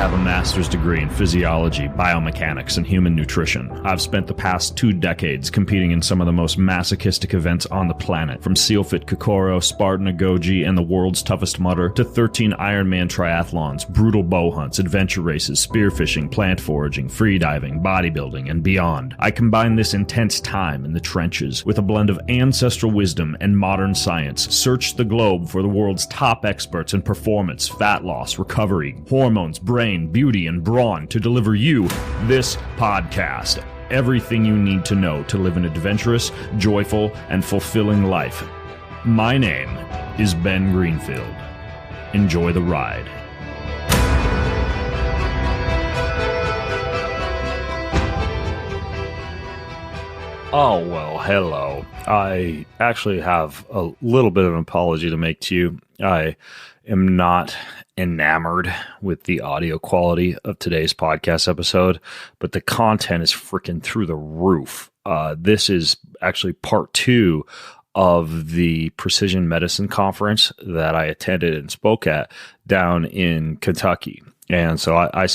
have a master's degree in physiology, biomechanics, and human nutrition. I've spent the past 2 decades competing in some of the most masochistic events on the planet, from SealFit Kokoro, Spartan Agoji, and the world's toughest mudder, to 13 Ironman triathlons, brutal bow hunts, adventure races, spearfishing, plant foraging, freediving, bodybuilding, and beyond. I combine this intense time in the trenches with a blend of ancestral wisdom and modern science. Search the globe for the world's top experts in performance, fat loss, recovery, hormones, brain, beauty, and brawn to deliver you this podcast. Everything you need to know to live an adventurous, joyful, and fulfilling life. My name is Ben Greenfield. Enjoy the ride. Oh, well, hello. I actually have a little bit of an apology to make to you. I am not enamored with the audio quality of today's podcast episode, but the content is freaking through the roof. This is actually part 2 of the precision medicine conference that I attended and spoke at down in Kentucky. And so I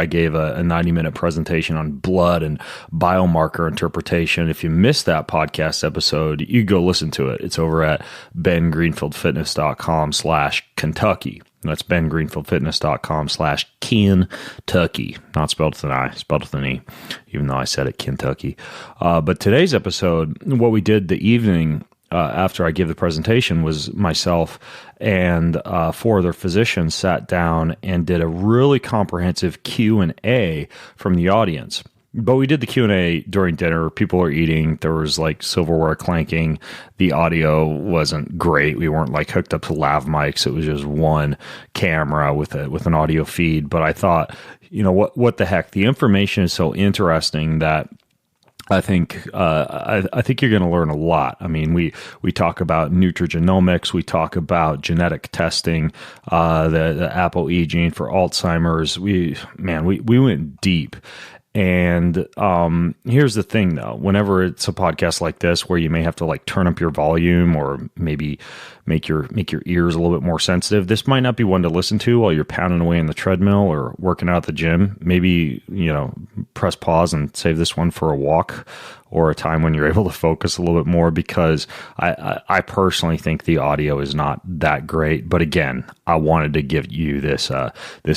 gave a 90-minute presentation on blood and biomarker interpretation. If you missed that podcast episode, you go listen to it. It's over at bengreenfieldfitness.com/Kentucky. That's bengreenfieldfitness.com/Kentucky. Not spelled with an I, spelled with an E, even though I said it Kentucky. But today's episode, what we did the evening after I gave the presentation was myself and 4 other physicians sat down and did a really comprehensive Q&A from the audience. But we did the Q&A during dinner. People were eating. There was like silverware clanking. The audio wasn't great. We weren't like hooked up to lav mics. It was just one camera with an audio feed. But I thought, you know, what the heck? The information is so interesting that I think you're going to learn a lot. I mean, we talk about nutrigenomics, we talk about genetic testing, the ApoE gene for Alzheimer's. We went deep. And here's the thing, though. Whenever it's a podcast like this, where you may have to like turn up your volume or maybe make your ears a little bit more sensitive, this might not be one to listen to while you're pounding away in the treadmill or working out at the gym. Maybe, press pause and save this one for a walk or a time when you're able to focus a little bit more, because I personally think the audio is not that great. But again, I wanted to give you this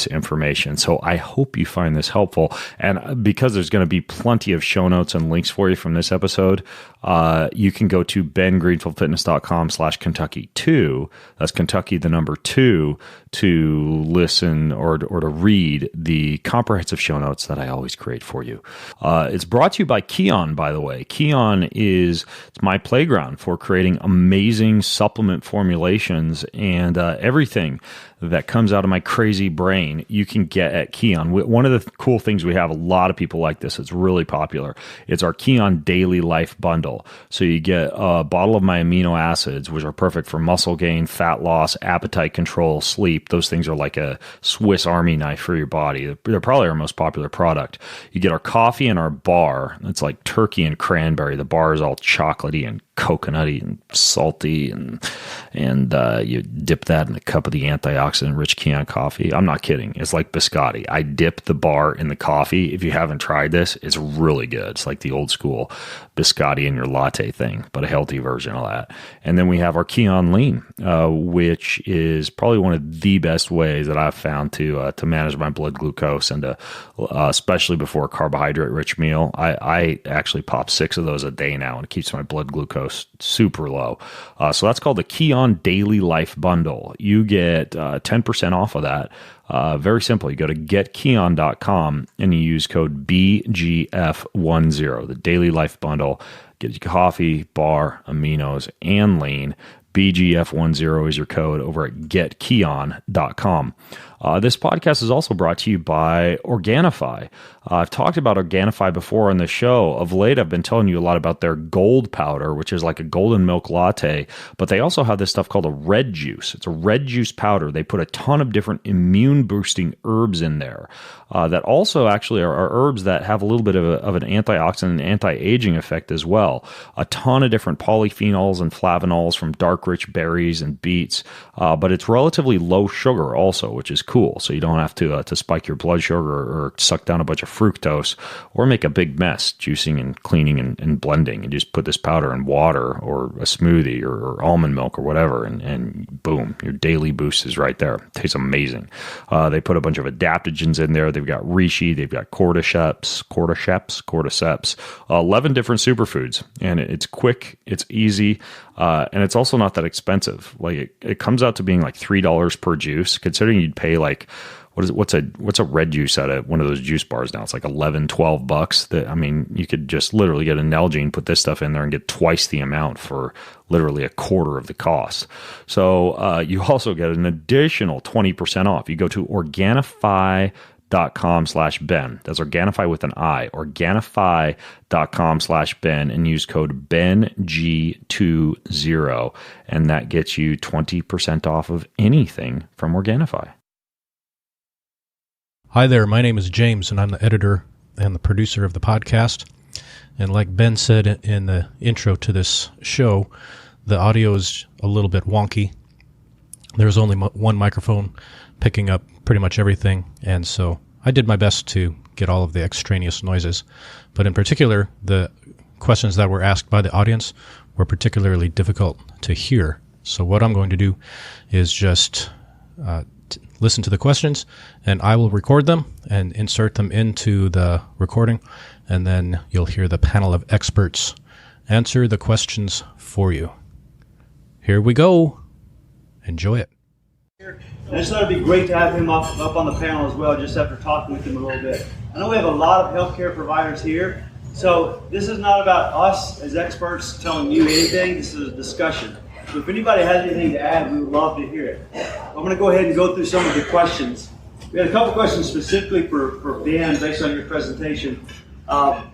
information. So I hope you find this helpful. And because there's going to be plenty of show notes and links for you from this episode, you can go to bengreenfieldfitness.com/Kentucky2. That's Kentucky, the number 2, to listen or to read the comprehensive show notes that I always create for you. It's brought to you by Kion, by the way. Kion it's my playground for creating amazing supplement formulations, and everything that comes out of my crazy brain you can get at Kion. One of the cool things we have, a lot of people like this, it's really popular. It's our Kion Daily Life Bundle. So you get a bottle of my amino acids, which are perfect for muscle gain, fat loss, appetite control, sleep. Those things are like a Swiss Army knife for your body. They're probably our most popular product. You get our coffee and our bar. It's like turkey and cranberry. The bar is all chocolatey and coconutty and salty, and you dip that in a cup of the antioxidant-rich Kion coffee. I'm not kidding. It's like biscotti. I dip the bar in the coffee. If you haven't tried this, it's really good. It's like the old school biscotti in your latte thing, but a healthy version of that. And then we have our Kion Lean, which is probably one of the best ways that I've found to manage my blood glucose, and to especially before a carbohydrate-rich meal. I actually pop 6 of those a day now, and it keeps my blood glucose super low. So that's called the Kion Daily Life Bundle. You get 10% off of that. Very simple. You go to getkion.com and you use code BGF10, the Daily Life Bundle. Get you coffee, bar, aminos, and lean. BGF10 is your code over at getkion.com. This podcast is also brought to you by Organifi. I've talked about Organifi before on the show. Of late, I've been telling you a lot about their gold powder, which is like a golden milk latte, but they also have this stuff called a red juice. It's a red juice powder. They put a ton of different immune-boosting herbs in there that also actually are herbs that have a little bit of an antioxidant and anti-aging effect as well. A ton of different polyphenols and flavonols from dark, rich berries and beets, but it's relatively low sugar also, which is cool. So you don't have to spike your blood sugar or suck down a bunch of fructose or make a big mess juicing and cleaning and blending. And just put this powder in water or a smoothie or almond milk or whatever, and boom, your daily boost is right there. It tastes amazing. They put a bunch of adaptogens in there. They've got reishi, they've got cordyceps, 11 different superfoods, and it's quick, it's easy, and it's also not that expensive. Like it comes out to being like $3 per juice, considering you'd pay like, what's a red juice at one of those juice bars now? It's like $11-12. That, I mean, you could just literally get a Nalgene, put this stuff in there, and get twice the amount for literally a quarter of the cost. So you also get an additional 20% off. You go to Organifi.com/Ben. That's Organifi with an I. Organifi.com/Ben and use code BENG20, and that gets you 20% off of anything from Organifi. Hi there, my name is James, and I'm the editor and the producer of the podcast. And like Ben said in the intro to this show, the audio is a little bit wonky. There's only one microphone picking up pretty much everything, and so I did my best to get all of the extraneous noises. But in particular, the questions that were asked by the audience were particularly difficult to hear. So what I'm going to do is just listen to the questions, and I will record them and insert them into the recording, and then you'll hear the panel of experts answer the questions for you. Here we go. Enjoy it. I just thought it'd be great to have him up on the panel as well, just after talking with him a little bit. I know we have a lot of healthcare providers here, so this is not about us as experts telling you anything. This is a discussion. So if anybody has anything to add, we would love to hear it. I'm going to go ahead and go through some of the questions. We had a couple questions specifically for Ben based on your presentation. How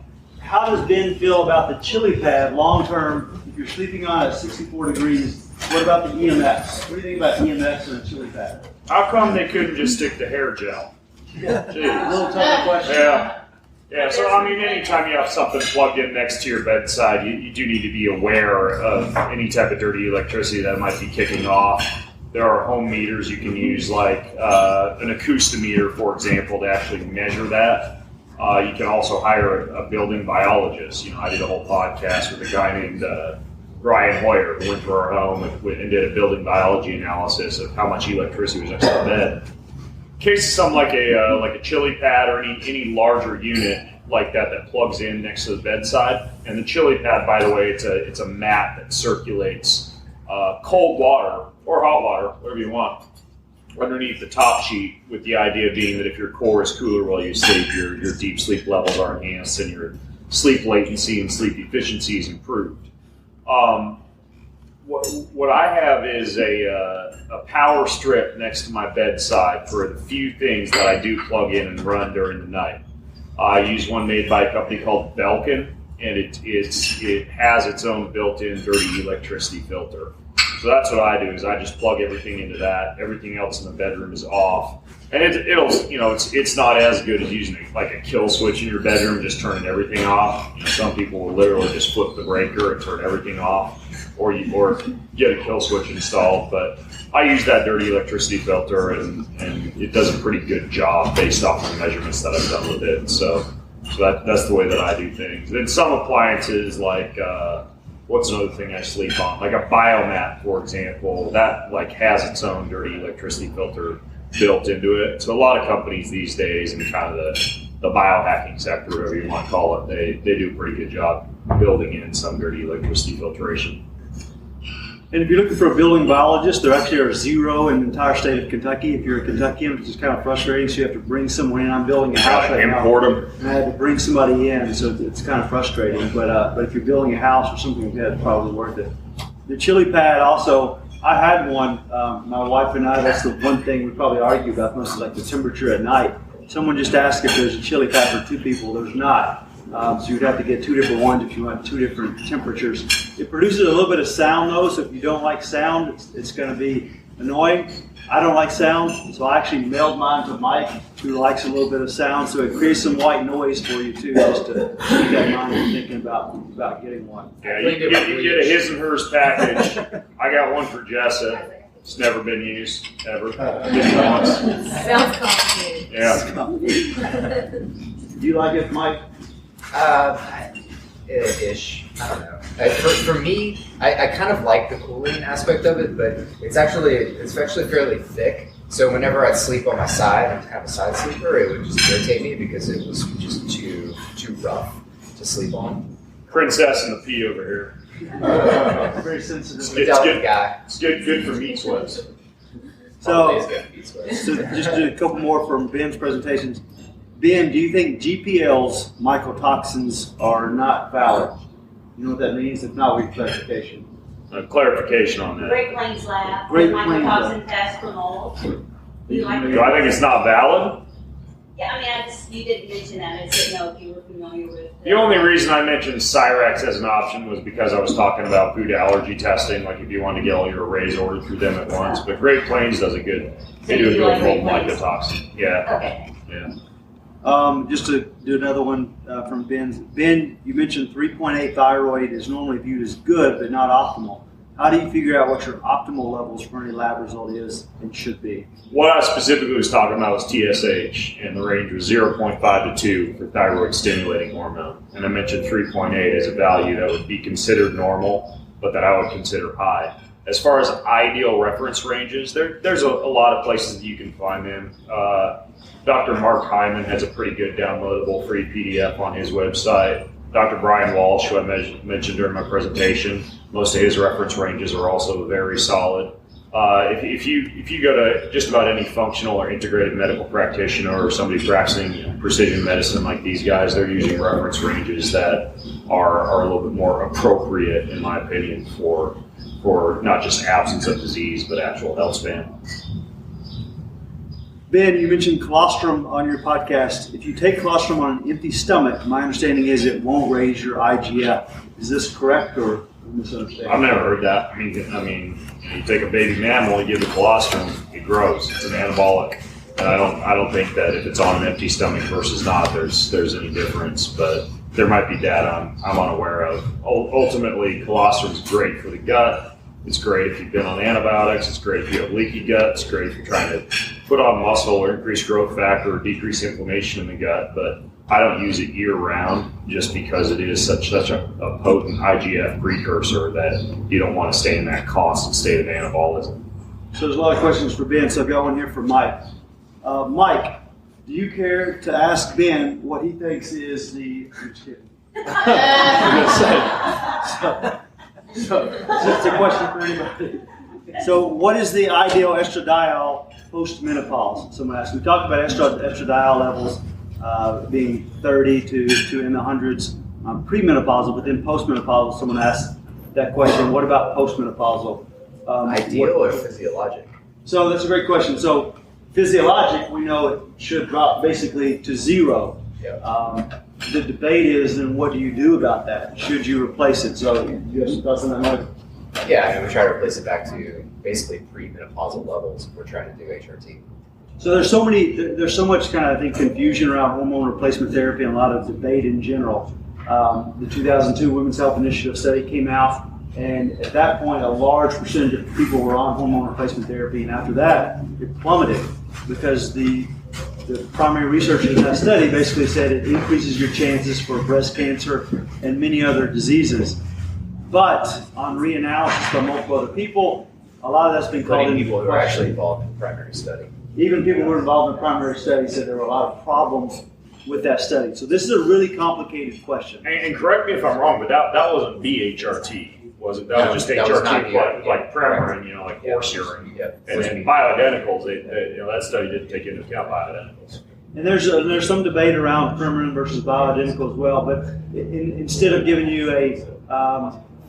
does Ben feel about the chili pad long term if you're sleeping on at 64 degrees? What about the EMX? What do you think about EMX and a chili pad? How come they couldn't just stick to hair gel? Jeez. A little tougher question. Yeah, so I mean, anytime you have something plugged in next to your bedside, you do need to be aware of any type of dirty electricity that might be kicking off. There are home meters you can use, like an acoustimeter, for example, to actually measure that. You can also hire a building biologist. I did a whole podcast with a guy named Brian Hoyer, who went to our home and did a building biology analysis of how much electricity was next to the bed. In case of something like a chili pad or any larger unit like that plugs in next to the bedside. And the chili pad, by the way, it's a mat that circulates cold water or hot water, whatever you want, underneath the top sheet, with the idea being that if your core is cooler while you sleep, your deep sleep levels are enhanced and your sleep latency and sleep efficiency is improved. What I have is a power strip next to my bedside for the few things that I do plug in and run during the night. I use one made by a company called Belkin, and it has its own built-in dirty electricity filter. So that's what I do, is I just plug everything into that. Everything else in the bedroom is off. And it's not as good as using like a kill switch in your bedroom, just turning everything off. Some people will literally just flip the breaker and turn everything off, or get a kill switch installed. But I use that dirty electricity filter, and it does a pretty good job based off the measurements that I've done with it. So that's the way that I do things. And some appliances, like what's another thing I sleep on? Like a biomat, for example, that has its own dirty electricity filter built into it. So a lot of companies these days, in kind of the biohacking sector, whatever you want to call it, they do a pretty good job building in some dirty electricity filtration. And if you're looking for a building biologist, there actually are zero in the entire state of Kentucky. If you're a Kentuckian, which is kind of frustrating, so you have to bring someone in. I'm building a house right now. Import them. And I had to bring somebody in, so it's kind of frustrating. But if you're building a house or something like that, it's probably worth it. The chili pad also, I had one. My wife and I, that's the one thing we probably argue about most, is like the temperature at night. Someone just asked if there's a chili pad for two people. There's not. So you'd have to get two different ones if you want two different temperatures. It produces a little bit of sound though, so if you don't like sound, it's going to be annoying. I don't like sound, so I actually mailed mine to Mike, who likes a little bit of sound, so it creates some white noise for you too, just to keep that in mind when you're thinking about getting one. Yeah, you get a his and hers package. I got one for Jessa. It's never been used, ever. Once. Sounds complicated. Yeah. Do you like it, Mike? Ish. I don't know. For me, I kind of like the cooling aspect of it, but it's actually fairly thick. So whenever I'd sleep on my side, I'm kind of a side sleeper, it would just irritate me because it was just too rough to sleep on. Princess and the pea over here. Very sensitive. It's good. Guy. It's good for meat sweats. So, Always got meat sweats. so just do a couple more from Ben's presentations. Ben, do you think GPL's mycotoxins are not valid? You know what that means? If not, we have clarification. Clarification on that. Great Plains Lab, Great Plains mycotoxin test for mold. You like Do I think it's not valid? Yeah, I mean, you didn't mention that. I didn't know if you were familiar with The only reason I mentioned Cyrex as an option was because I was talking about food allergy testing, like if you wanted to get all your arrays ordered through them at once. But Great Plains does a good, they do a good mold mycotoxin. Yeah. Okay. Yeah. Just to do another one from Ben. Ben, you mentioned 3.8 thyroid is normally viewed as good, but not optimal. How do you figure out what your optimal levels for any lab result is and should be? What I specifically was talking about was TSH, and the range was 0.5 to 2 for thyroid stimulating hormone. And I mentioned 3.8 as a value that would be considered normal, but that I would consider high. As far as ideal reference ranges, there's a lot of places that you can find them. Dr. Mark Hyman has a pretty good downloadable free PDF on his website. Dr. Brian Walsh, who I mentioned during my presentation, most of his reference ranges are also very solid. If you go to just about any functional or integrated medical practitioner or somebody practicing precision medicine like these guys, they're using reference ranges that are a little bit more appropriate, in my opinion, for not just absence of disease, but actual health span. Ben, you mentioned colostrum on your podcast. If you take colostrum on an empty stomach, my understanding is it won't raise your IGF. Is this correct or misunderstanding? I've never heard that. I mean, you take a baby mammal, you give it colostrum, it grows. It's an anabolic, and I don't think that if it's on an empty stomach versus not, there's any difference. But there might be data I'm unaware of. Ultimately, colostrum is great for the gut. It's great if you've been on antibiotics. It's great if you have leaky gut. It's great if you're trying to put on muscle or increase growth factor or decrease inflammation in the gut. But I don't use it year round just because it is such a potent IGF precursor that you don't want to stay in that constant state of anabolism. So there's a lot of questions for Ben, so I've got one here for Mike. Mike, do you care to ask Ben what he thinks is the... I'm just kidding. So it's a question for anybody. So what is the ideal estradiol post-menopause? Someone asked. We talked about estradiol levels being 30 to in the hundreds premenopausal, but then postmenopausal, someone asked that question. What about postmenopausal? Ideal or physiologic? So that's a great question. So physiologic, we know it should drop basically to zero. Yeah. The debate is, then what do you do about that? Should you replace it? So you have some thoughts on that, Mike? Yeah, I mean, we try to replace it back to basically pre-menopausal levels. We're trying to do HRT. So there's so much kind of, I think, confusion around hormone replacement therapy and a lot of debate in general. The 2002 Women's Health Initiative study came out, and at that point, a large percentage of people were on hormone replacement therapy, and after that, it plummeted because the primary researchers in that study basically said it increases your chances for breast cancer and many other diseases. But on reanalysis by multiple other people, a lot of that's been called into people who are actually involved in the primary study. Even people who were involved in the primary study said there were a lot of problems with that study. So this is a really complicated question. And correct me if I'm wrong, but that wasn't BHRT. Was it? That was just HRT, like Premarin, like horse urine. Yeah. And then bioidenticals, that study didn't take into account bioidenticals. And there's some debate around Premarin versus bioidentical as well. But instead of giving you a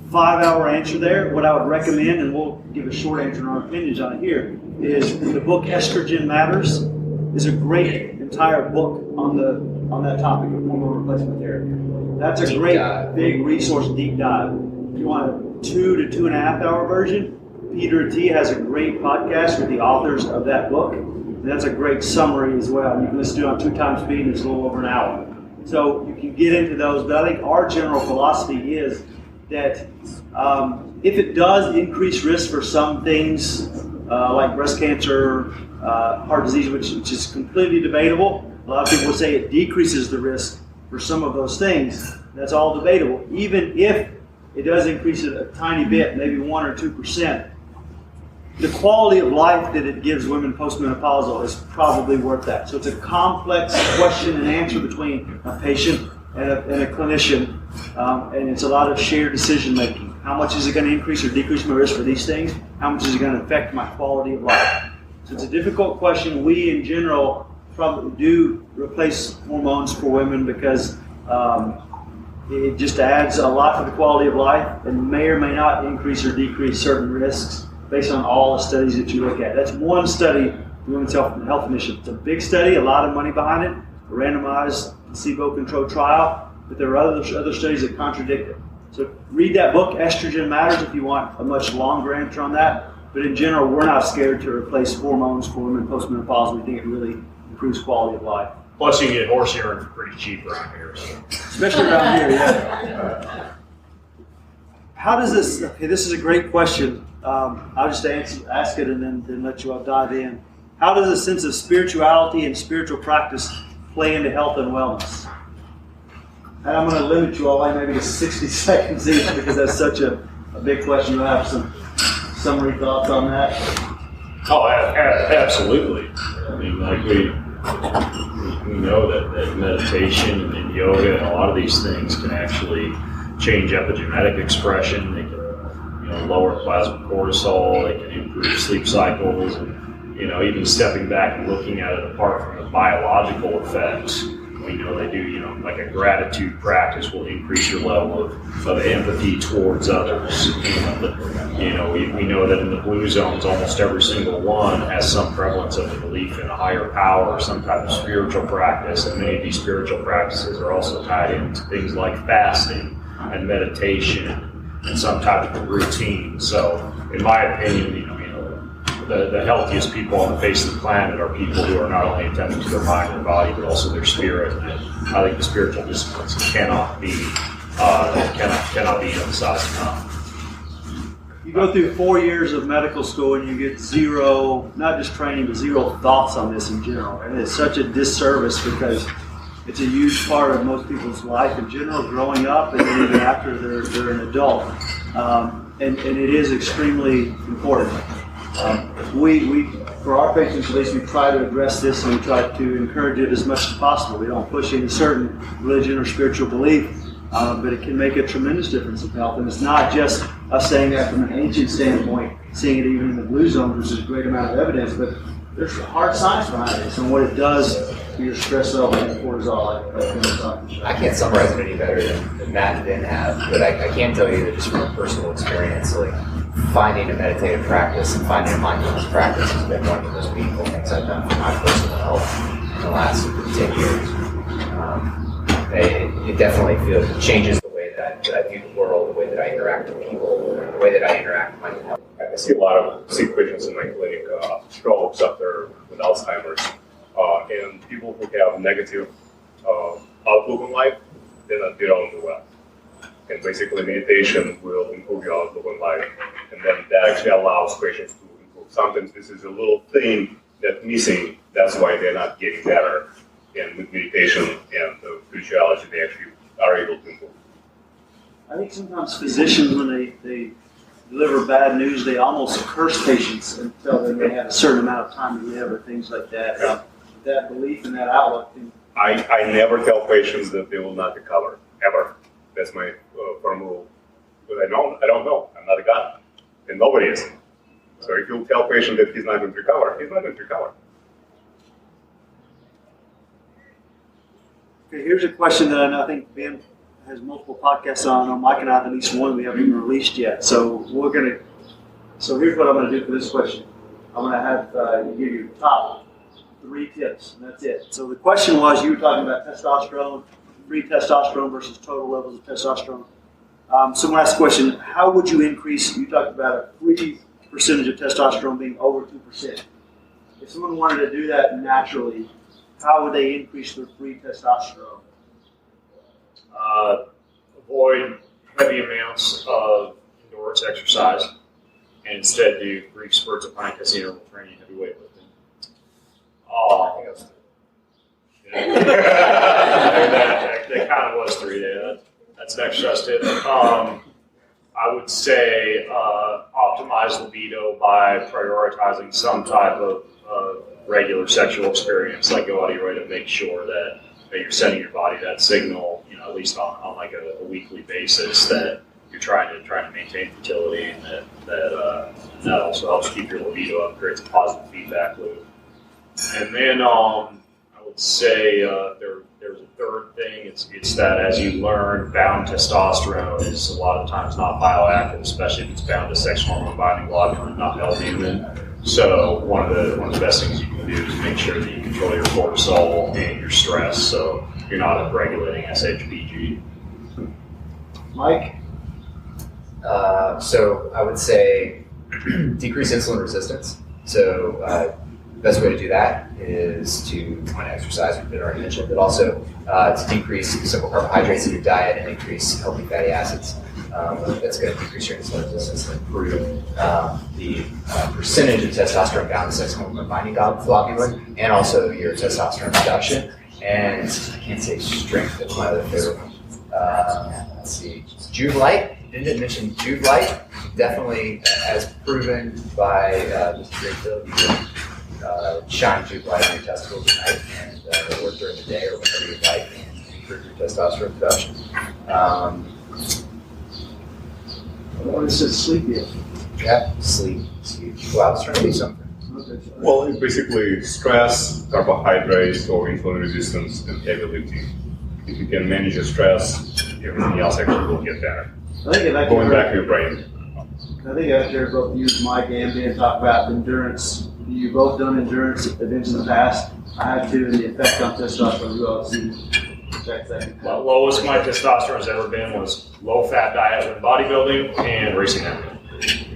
5-hour answer there, what I would recommend, and we'll give a short answer in our opinions on it here, is the book Estrogen Matters is a great entire book on that topic of hormone replacement therapy. That's a great big resource deep dive. If you want a 2 to 2.5 hour version, Peter T has a great podcast with the authors of that book. And that's a great summary as well. You can listen to it on 2 times speed and it's a little over an hour. So you can get into those, but I think our general philosophy is that if it does increase risk for some things like breast cancer, heart disease, which is completely debatable. A lot of people would say it decreases the risk for some of those things. That's all debatable. Even if it does increase it a tiny bit, maybe 1 or 2%, the quality of life that it gives women postmenopausal is probably worth that. So it's a complex question and answer between a patient and a clinician, and it's a lot of shared decision making. How much is it going to increase or decrease my risk for these things? How much is it going to affect my quality of life? So it's a difficult question. We, in general, probably do replace hormones for women because it just adds a lot to the quality of life and may or may not increase or decrease certain risks based on all the studies that you look at. That's one study, the Women's Health Initiative. It's a big study, a lot of money behind it, a randomized placebo-controlled trial, but there are other studies that contradict it. So read that book, Estrogen Matters, if you want a much longer answer on that. But in general, we're not scared to replace hormones for women postmenopausal. We think it really improves quality of life. Plus, you can get horse urine for pretty cheap around here. So. Especially around here, yeah. How does this, okay, this is a great question. I'll just ask it and then let you all dive in. How does a sense of spirituality and spiritual practice play into health and wellness? And I'm going to limit you all maybe to 60 seconds each because that's such a big question. You'll have some summary thoughts on that. Oh, absolutely. I mean, like we know that meditation and yoga and a lot of these things can actually change epigenetic expression. They can, lower plasma cortisol. They can improve sleep cycles, and even stepping back and looking at it apart from the biological effects. We know they do, like a gratitude practice will increase your level of empathy towards others. We know that in the blue zones, almost every single one has some prevalence of a belief in a higher power or some type of spiritual practice. And many of these spiritual practices are also tied into things like fasting and meditation and some type of routine. So, in my opinion, the healthiest people on the face of the planet are people who are not only attending to their mind and body, but also their spirit. And I think the spiritual disciplines cannot be emphasized enough. You go through 4 years of medical school and you get zero, not just training, but zero thoughts on this in general. And it's such a disservice because it's a huge part of most people's life in general, growing up and then even after they're an adult. And it is extremely important. We, for our patients at least, we try to address this and we try to encourage it as much as possible. We don't push any certain religion or spiritual belief, but it can make a tremendous difference in health. And it's not just us saying that from an ancient standpoint, seeing it even in the blue zone, which is a great amount of evidence, but there's hard science behind this and what it does to your stress level and cortisol. I can't summarize it any better than Matt and Ben have, but I can tell you that just from a personal experience, like finding a meditative practice and finding a mindfulness practice has been one of the most meaningful things I've done for my personal health in the last 10 years. It definitely changes the way that I view the world, the way that I interact with people, the way that I interact with my health. I see a lot of sick patients in my clinic, strokes after with Alzheimer's, and people who have negative outlook on life, they don't do well. And basically meditation will improve your outlook on life, and then that actually allows patients to improve. Sometimes this is a little thing that's missing, that's why they're not getting better. And with meditation and spirituality, they actually are able to improve. I think sometimes physicians, when they deliver bad news, they almost curse patients and tell them they have a certain amount of time to live or things like that. That belief and that outlook. I never tell patients that they will not recover, ever. That's my firm rule. But I don't know. I'm not a god. And nobody is. So if you tell a patient that he's not going to recover, he's not going to recover. Okay, here's a question that I think Ben has multiple podcasts on. Mike and I have at least one we haven't even released yet. So here's what I'm going to do for this question. I'm going to have give you top 3 tips, and that's it. So the question was, you were talking about testosterone, free testosterone versus total levels of testosterone. So when I ask the question, how would you increase, you talked about a free percentage of testosterone being over 2%. If someone wanted to do that naturally, how would they increase their free testosterone? Avoid heavy amounts of endurance exercise. and instead do brief spurts of high intensity interval training, heavy weightlifting. That kind of was 3 days. That's an exercise tip. I would say optimize libido by prioritizing some type of regular sexual experience, like go out of your way to make sure that you're sending your body that signal, at least on like a weekly basis, that you're trying to maintain fertility, and that also helps keep your libido up, creates a positive feedback loop. And then I would say there's a third thing. It's that as you learn, bound testosterone is a lot of times not bioactive, especially if it's bound to sex hormone binding globulin, not L-bumin. So one of the best things you can do is make sure that you control your cortisol and your stress, so you're not upregulating SHBG. Mike? So I would say decrease insulin resistance. So the best way to do that is to exercise, we've already mentioned, but also to decrease simple carbohydrates in your diet and increase healthy fatty acids. That's going to decrease your insulin resistance and improve the percentage of testosterone bound to sex hormone binding globulin, and also your testosterone production. And I can't say strength, that's my other favorite one. Let's see, Juve Light. Didn't mention Juve Light. Definitely, as proven by this great bill, you can shine Juve Light on your testicles at night and or during the day or whenever you like, and improve your testosterone production. What is it, sleep yet? Yeah, sleep. Well, I was trying to do something. Well, it's basically stress, carbohydrates, or insulin resistance, and heavy lifting. If you can manage your stress, everything else actually will get better. Going back to your brain. I think after both you, Mike, and Dan talk about endurance, you both done endurance events in the past. I had to, and the effect on testosterone. You all see. The lowest my testosterone has ever been was low-fat diet in bodybuilding and racing athletic.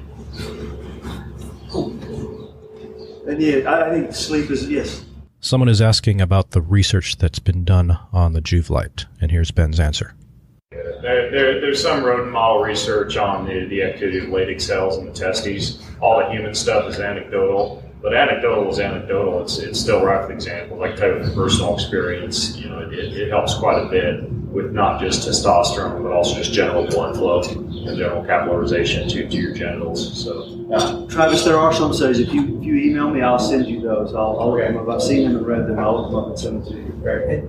And yeah, I think sleep is, yes. Someone is asking about the research that's been done on the Juve Light, and here's Ben's answer. There's some rodent model research on the activity of Leydig cells in the testes. All the human stuff is anecdotal, but anecdotal is anecdotal. It's still rife with examples. Like type of personal experience, it helps quite a bit with not just testosterone, but also just general blood flow and general capillarization to your genitals. So, Travis, there are some studies. If you email me, I'll send you those. I'll look them up. I've seen them and read them. I'll look them up and send them to you. Right.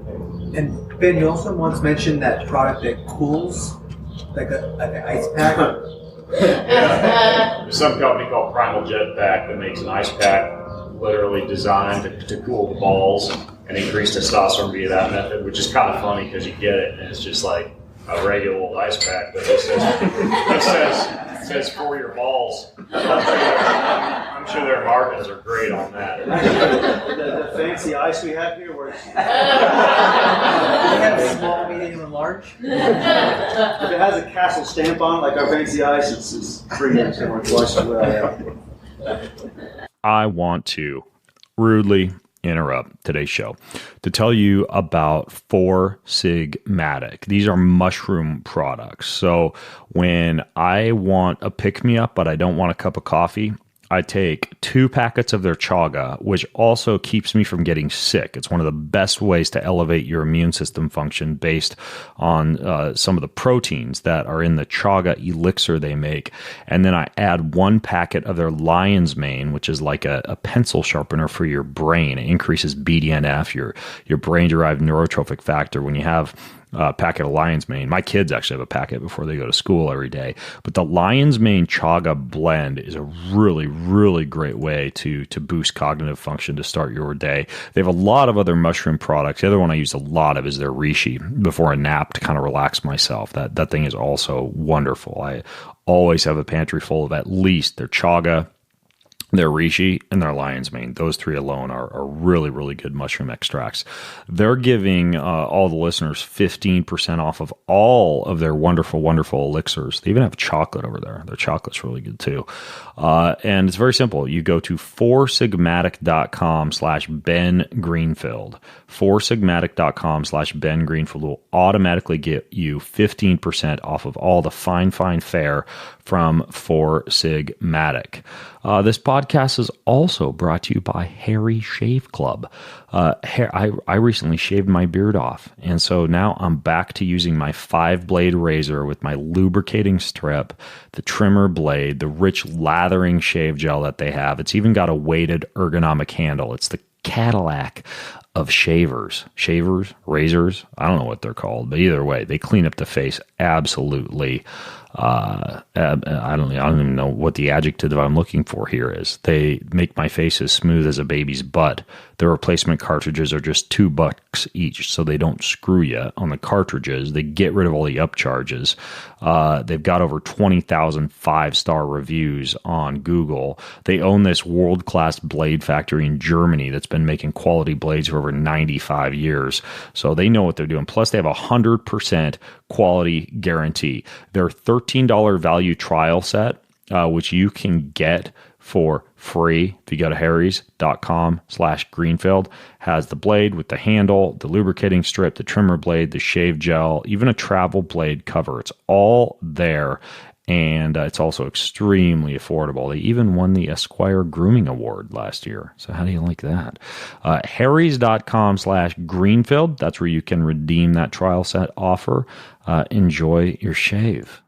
And Ben, you also once mentioned that product that cools, like an ice pack. There's some company called Primal Jetpack that makes an ice pack literally designed to cool the balls and increase testosterone via that method, which is kind of funny because you get it and it's just like a regular old ice pack, but it says for your balls. I'm sure their margins are great on that. The fancy ice we have here works. We have small, medium, and large. If it has a Castle stamp on it, like our fancy ice, it's premium. So it works twice as well. I want to rudely interrupt today's show to tell you about 4 Sigmatic. These are mushroom products. So when I want a pick-me-up, but I don't want a cup of coffee, I take 2 packets of their chaga, which also keeps me from getting sick. It's one of the best ways to elevate your immune system function based on some of the proteins that are in the chaga elixir they make. And then I add 1 packet of their lion's mane, which is like a pencil sharpener for your brain. It increases BDNF, your brain-derived neurotrophic factor. When you have a packet of lion's mane. My kids actually have a packet before they go to school every day. But the lion's mane chaga blend is a really, really great way to boost cognitive function to start your day. They have a lot of other mushroom products. The other one I use a lot of is their reishi before a nap to kind of relax myself. That thing is also wonderful. I always have a pantry full of at least their chaga, their reishi, and their lion's mane. Those three alone are really, really good mushroom extracts. They're giving all the listeners 15% off of all of their wonderful, wonderful elixirs. They even have chocolate over there. Their chocolate's really good too. And it's very simple. You go to foursigmatic.com/Ben Greenfield. Foursigmatic.com/Ben Greenfield will automatically get you 15% off of all the fine fare from Four Sigmatic. This podcast is also brought to you by Hairy Shave Club. I recently shaved my beard off, and so now I'm back to using my 5-blade razor with my lubricating strip, the trimmer blade, the rich lathering shave gel that they have. It's even got a weighted ergonomic handle. It's the Cadillac of shavers, razors. I don't know what they're called, but either way, they clean up the face absolutely. I don't even know what the adjective I'm looking for here is. They make my face as smooth as a baby's butt. The replacement cartridges are just $2 each, so they don't screw you on the cartridges. They get rid of all the upcharges. They've got over 20,000 5-star reviews on Google. They own this world-class blade factory in Germany that's been making quality blades for over 95 years. So they know what they're doing. Plus, they have a 100% quality guarantee. Their $13 value trial set, which you can get for free if you go to harrys.com/Greenfield, has the blade with the handle, the lubricating strip, the trimmer blade, the shave gel, even a travel blade cover. It's all there. And it's also extremely affordable. They even won the Esquire Grooming Award last year. So how do you like that? Harrys.com/Greenfield. That's where you can redeem that trial set offer. Enjoy your shave.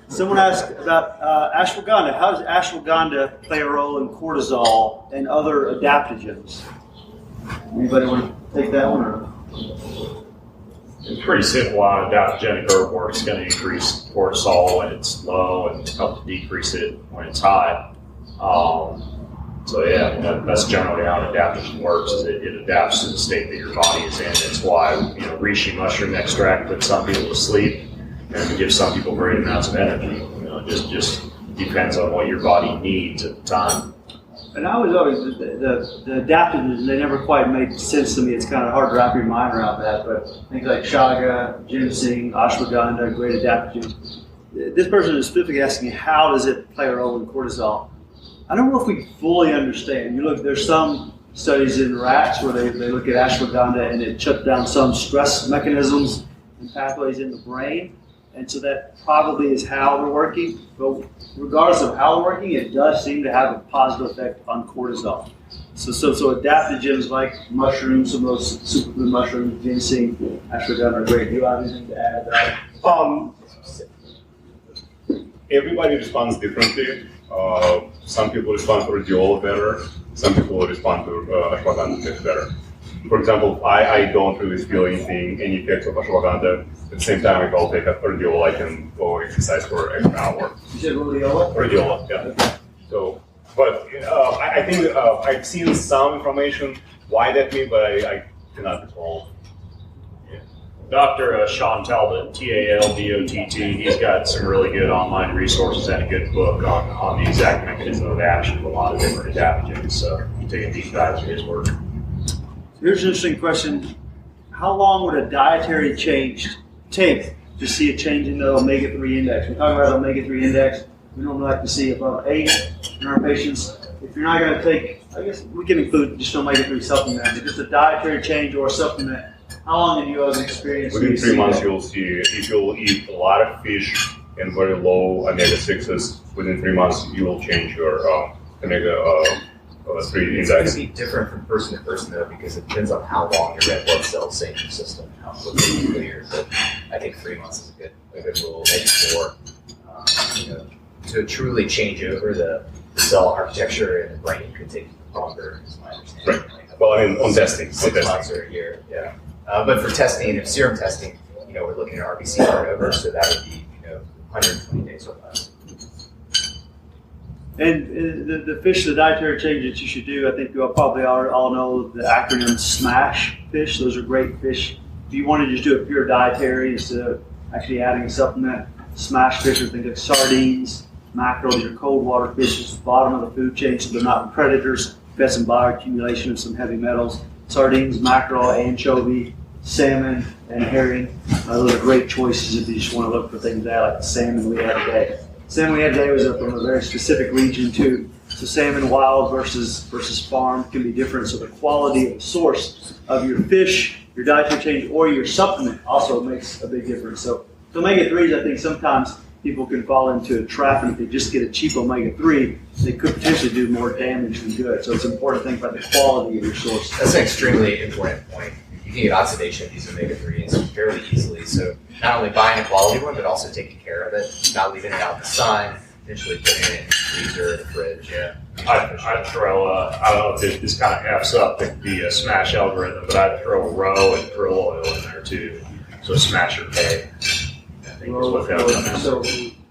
Someone asked about ashwagandha. How does ashwagandha play a role in cortisol and other adaptogens? Anybody want to take that one? Or? It's pretty simple how adaptogenic herb work. It's going to increase cortisol when it's low and help to decrease it when it's high. That's generally how an adaptogen works. Is it adapts to the state that your body is in. That's why reishi mushroom extract puts some people to sleep and gives some people great amounts of energy. It just depends on what your body needs at the time. And I was always, the adaptogens, they never quite made sense to me. It's kind of hard to wrap your mind around that, but things like chaga, ginseng, ashwagandha, great adaptogens. This person is specifically asking, how does it play a role in cortisol? I don't know if we fully understand. There's some studies in rats where they look at ashwagandha and it shuts down some stress mechanisms and pathways in the brain. And so that probably is how they're working. But regardless of how they're working, it does seem to have a positive effect on cortisol. So adaptogens like mushrooms, some of those superfood mushrooms, ginseng, ashwagandha are great. Do you have anything to add to that? Everybody responds differently. Some people respond to rhodiola better. Some people respond to ashwagandha better. For example, I don't really feel any effects of ashwagandha. At the same time, if I'll take a rhodiola, I can go exercise for an hour. You said rhodiola? Rhodiola, yeah. Okay. So, but I think I've seen some information why that means, but I cannot recall. Yeah. Dr. Sean Talbot, TALDOTT, he's got some really good online resources and a good book on the exact mechanism of action of a lot of different adaptogens. So you take a deep dive into his work. Here's an interesting question. How long would a dietary change take to see a change in the omega-3 index? We're talking about omega-3 index. We normally like to see above 8 in our patients. If you're not going to take, I guess we can include just omega-3 supplement, but just a dietary change or a supplement, how long have you have experience? Within 3 months, you'll see, if you'll eat a lot of fish and very low omega-6s, within 3 months, you will change your omega-3 It's index. going to be different from person to person, though, because it depends on how long your red blood cells stay in your system, how quickly you clear. But I think 3 months is a good rule, maybe 4. To truly change over the cell architecture in the brain could take longer, is my understanding. Right. Well, I mean, on testing. 6 months or a year, yeah. But for testing, if serum testing, we're looking at RBC turnover, so that would be 120 days or less. And the dietary change that you should do, I think you probably all know the acronym SMASH fish. Those are great fish. If you want to just do a pure dietary instead of actually adding a supplement, SMASH fish are things like sardines, mackerel, these are cold water fishes, bottom of the food chain, so they're not predators. Got some bioaccumulation of some heavy metals. Sardines, mackerel, anchovy, salmon, and herring. Those are great choices if you just want to look for things that like the salmon we had today. Salmon we had today was from a very specific region too. So salmon wild versus farm can be different. So the quality of the source of your fish, your dietary change, or your supplement also makes a big difference. So omega-3s, I think sometimes people can fall into a trap, and if they just get a cheap omega-3, they could potentially do more damage than good. So it's important to think about the quality of your source. That's an extremely important point. You can get oxidation of these omega-3s fairly easily. So not only buying a quality one, but also taking care of it, not leaving it out in the sun, eventually putting it in the freezer, the fridge. Yeah. I'd throw, I don't know if this kind of F's up the smash algorithm, but I'd throw roe and krill oil in there too. So smash your pay. I think is what that was. So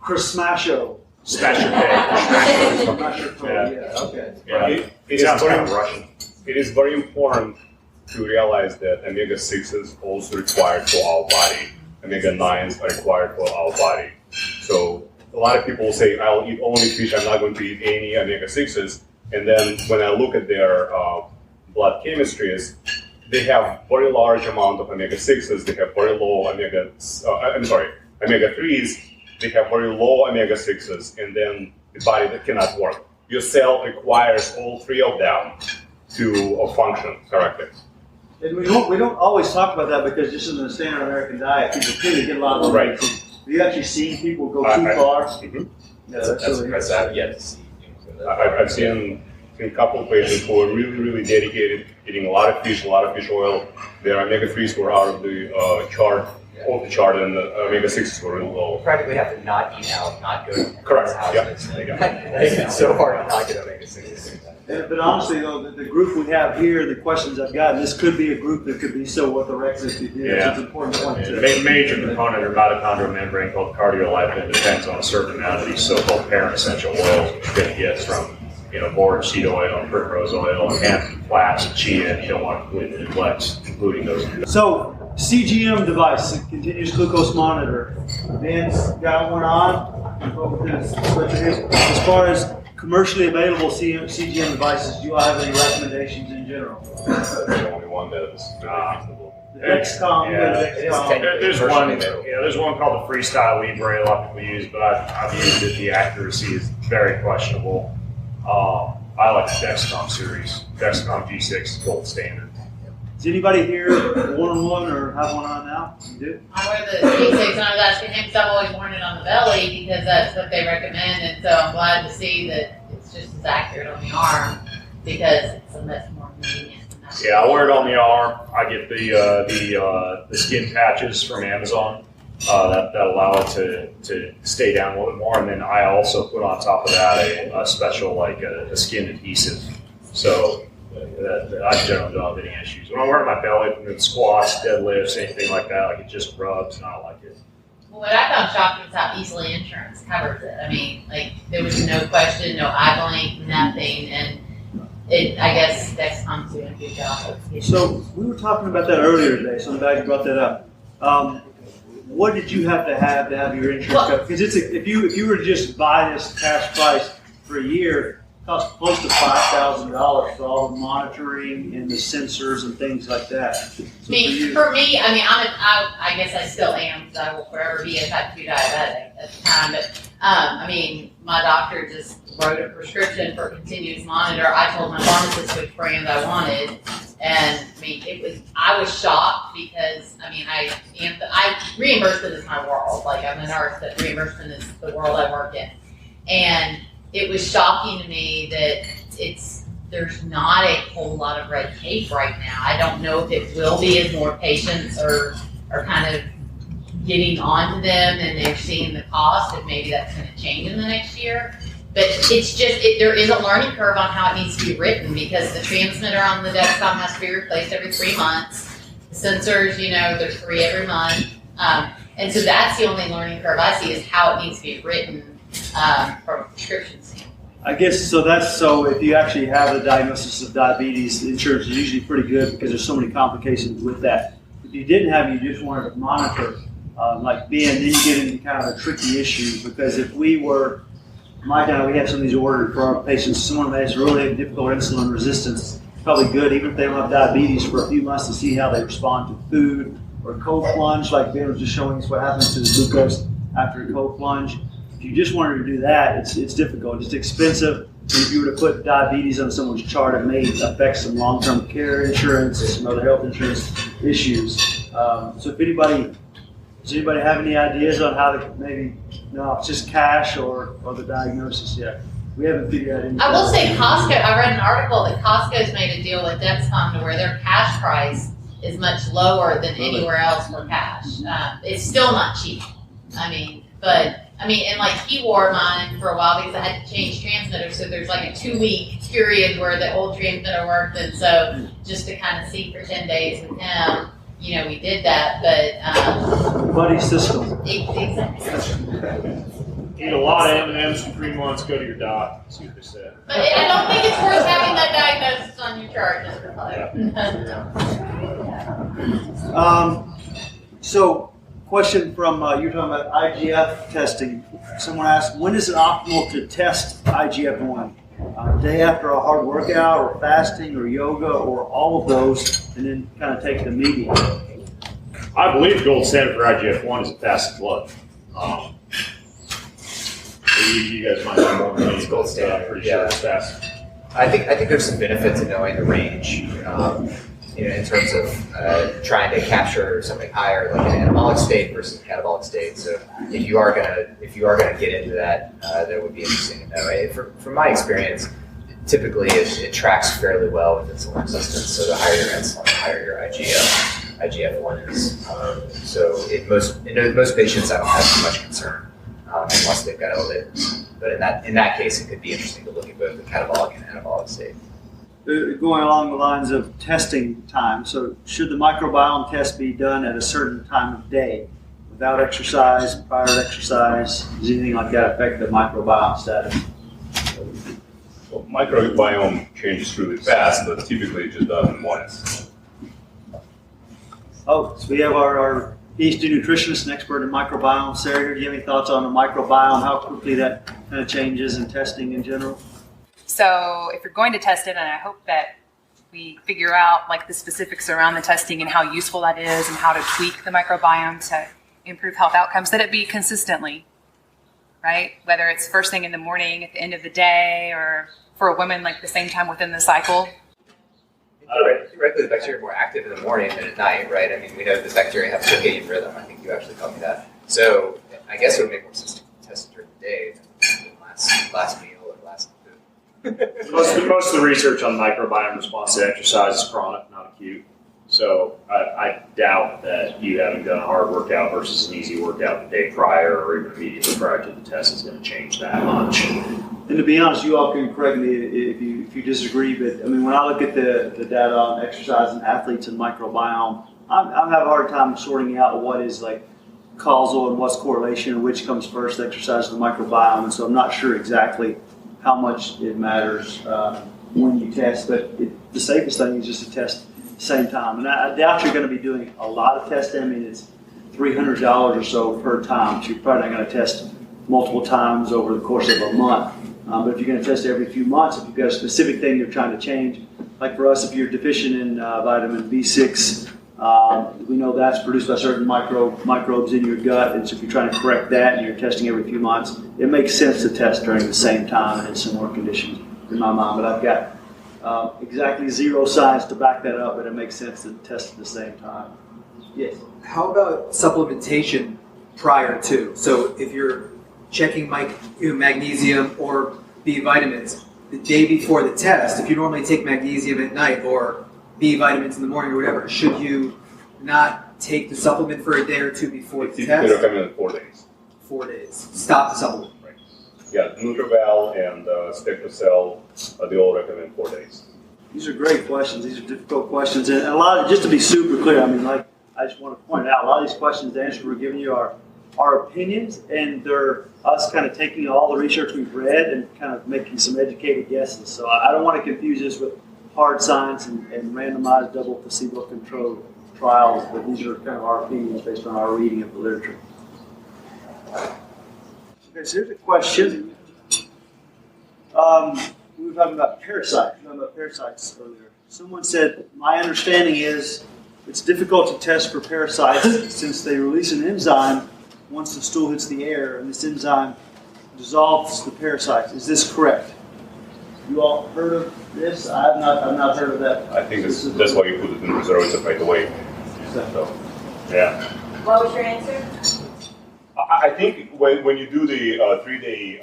Chris Smasho. Smash your pay. Yeah, okay. Yeah. It sounds kind of Russian. It is very important to realize that omega-6 is also required for our body. Omega-9s are required for our body. So a lot of people say, I'll eat only fish, I'm not going to eat any omega-6s. And then when I look at their blood chemistries, they have very large amount of omega-6s, they have very low omega-3s, they have very low omega-6s, and then the body that cannot work. Your cell requires all three of them to function correctly. And we don't always talk about that because just in the standard American diet, people tend to get a lot of Right. Have you actually seen people go too far? Mhm. Yeah, That's really impressive. I've yet to see. I've seen a couple of patients who are really, really dedicated, eating a lot of fish oil. Their omega-3s were out of the chart, and the omega-6s were really low. Practically have to not eat out, not go to Correct. houses. Yeah. It's so hard to not get omega-6s. But honestly, though, the group we have here, the questions I've gotten, this could be a group that could be so orthorexic. Yeah. It's an important point. Major component of mitochondrial membrane called cardiolipin depends on a certain amount of these so-called parent essential oils, which you're going to get from borage seed oil, and primrose oil, and flax, and chia, and you don't want to completely neglect including those. So, CGM device, a continuous glucose monitor. Dan's got one on. As far as commercially available CGM devices, do you all have any recommendations in general? The only one that is really reasonable. The Dexcom, there's one called the Freestyle Libre a lot of people use, but I've used it. The accuracy is very questionable. I like the Dexcom series. Dexcom G6 is gold standard. Is anybody here one or have one on now? You do? I wear the G6 and I was asking him because I've always worn it on the belly because that's what they recommend, and so I'm glad to see that it's just as accurate on the arm because it's a much more convenient. Yeah, I wear it on the arm. I get the skin patches from Amazon that allow it to stay down a little bit more, and then I also put on top of that a special a skin adhesive. So I generally don't have any issues. When I wear it on my belly, from the squats, deadlifts, anything like that, it just rubs, and I like it. Well, what I found shocking is how easily insurance covers it. I mean, there was no question, no eye blink, nothing, and I guess Dexcom's doing a good job. So we were talking about that earlier today, so I'm glad you brought that up. What did you have to have your insurance covered? Because if you were to just buy this cash price for a year, it costs close to $5,000 for all the monitoring and the sensors and things like that. So For me, I guess I still am, because I will forever be a type 2 diabetic at the time. But my doctor just wrote a prescription for continuous monitor. I told my pharmacist which brand I wanted, and I was shocked because reimbursement is my world. I'm a nurse, but reimbursement is the world I work in, and it was shocking to me that there's not a whole lot of red tape right now. I don't know if it will be as more patients are kind of getting onto them and they're seeing the cost, and maybe that's going to change in the next year. But it's just, there is a learning curve on how it needs to be written, because the transmitter on the Dexcom has to be replaced every 3 months. The sensors, there's 3 every month. And so that's the only learning curve I see, is how it needs to be written from a prescription standpoint. I guess so if you actually have a diagnosis of diabetes, insurance is usually pretty good because there's so many complications with that. If you didn't have it, you just wanted to monitor, then you get into kind of a tricky issue, because if we were Mike and I, we have some of these ordered for our patients. Someone that has really difficult insulin resistance, it's probably good, even if they don't have diabetes, for a few months to see how they respond to food or a cold plunge, like Ben was just showing us what happens to the glucose after a cold plunge. If you just wanted to do that, it's difficult. It's expensive. And if you were to put diabetes on someone's chart, it may affect some long-term care insurance and some other health insurance issues. So if does anybody have any ideas on how to maybe, no, it's just cash or the diagnosis yet? We haven't figured out anything. I will say Costco, I read an article that Costco's made a deal with Dexcom to where their cash price is much lower than anywhere else for cash. It's still not cheap. And like he wore mine for a while because I had to change transmitters. So there's like a 2-week period where the old transmitter worked. And so just to kind of see for 10 days with him, we did that. But buddy system. Exactly. Eat a lot of M&Ms for 3 months. Go to your doc. See what they said. But I don't think it's worth having that diagnosis on your chart, Mr. Clark. So, question from you're talking about IGF testing. Someone asked, when is it optimal to test IGF-1? Day after a hard workout, or fasting, or yoga, or all of those, and then kind of take the median? I believe the gold standard for IGF-1 is a fasted blood. You guys might know more than me. It's gold standard. I'm pretty sure it's fast. I think there's some benefit to knowing the range, in terms of trying to capture something higher, like an anabolic state versus a catabolic state. So if you are gonna get into that, that would be interesting to know. From my experience, typically it tracks fairly well with insulin resistance. So the higher your insulin, the higher your IGF-1 is. So in most patients, I don't have too much concern unless they've got elevated. But in that case, it could be interesting to look at both the catabolic and anabolic state. Going along the lines of testing time, so should the microbiome test be done at a certain time of day, without exercise, prior to exercise? Does anything like that affect the microbiome status? Well, microbiome changes really fast, but typically it's just done once. Oh, so we have our PhD nutritionist and expert in microbiome, Sarah here. Do you have any thoughts on the microbiome, how quickly that kind of changes in testing in general? So if you're going to test it, and I hope that we figure out like the specifics around the testing and how useful that is and how to tweak the microbiome to improve health outcomes, that it be consistently, right? Whether it's first thing in the morning, at the end of the day, or for a woman, like the same time within the cycle. Theoretically, the bacteria are more active in the morning than at night, right? I mean, we know the bacteria have circadian rhythm. I think you actually told me that. So I guess it would make more sense to test it during the day than last meal or last food. Most of the research on microbiome response to exercise is chronic, not acute. So I doubt that you having done a hard workout versus an easy workout the day prior or even immediately prior to the test is going to change that much. And to be honest, you all can correct me if you disagree, but I mean, when I look at the data on exercise in athletes and microbiome, I have a hard time sorting out what is like causal and what's correlation and which comes first, exercise and the microbiome. And so I'm not sure exactly how much it matters when you test, but the safest thing is just to test at the same time. And I doubt you're going to be doing a lot of testing. I mean, it's $300 or so per time, so you're probably not going to test multiple times over the course of a month. But if you're going to test every few months, if you've got a specific thing you're trying to change, like for us, if you're deficient in vitamin B6, we know that's produced by certain microbes in your gut, and so if you're trying to correct that and you're testing every few months, it makes sense to test during the same time and in similar conditions in my mind. But I've got exactly zero science to back that up, but it makes sense to test at the same time. Yes? How about supplementation prior to? So if you're checking magnesium or B vitamins the day before the test, if you normally take magnesium at night or B vitamins in the morning or whatever, should you not take the supplement for a day or two before the test? They recommend 4 days. 4 days. Stop the supplement. Right. Yeah, Nutraval and Spectracell, they all recommend 4 days. These are great questions. These are difficult questions. And a lot of, just to be super clear, I mean, like, I just want to point out, a lot of these questions, the answers we're giving you are our opinions, and they're us kind of taking all the research we've read and kind of making some educated guesses. So I don't want to confuse this with hard science and randomized double placebo-controlled trials, but these are kind of our opinions based on our reading of the literature. Okay, so here's a question. We were talking about parasites earlier. Someone said, my understanding is it's difficult to test for parasites since they release an enzyme once the stool hits the air, and this enzyme dissolves the parasites. Is this correct? You all heard of this? I've not heard of that. I think that's why you put it in the preservative right away. So, yeah. What was your answer? I think when you do the 3-day,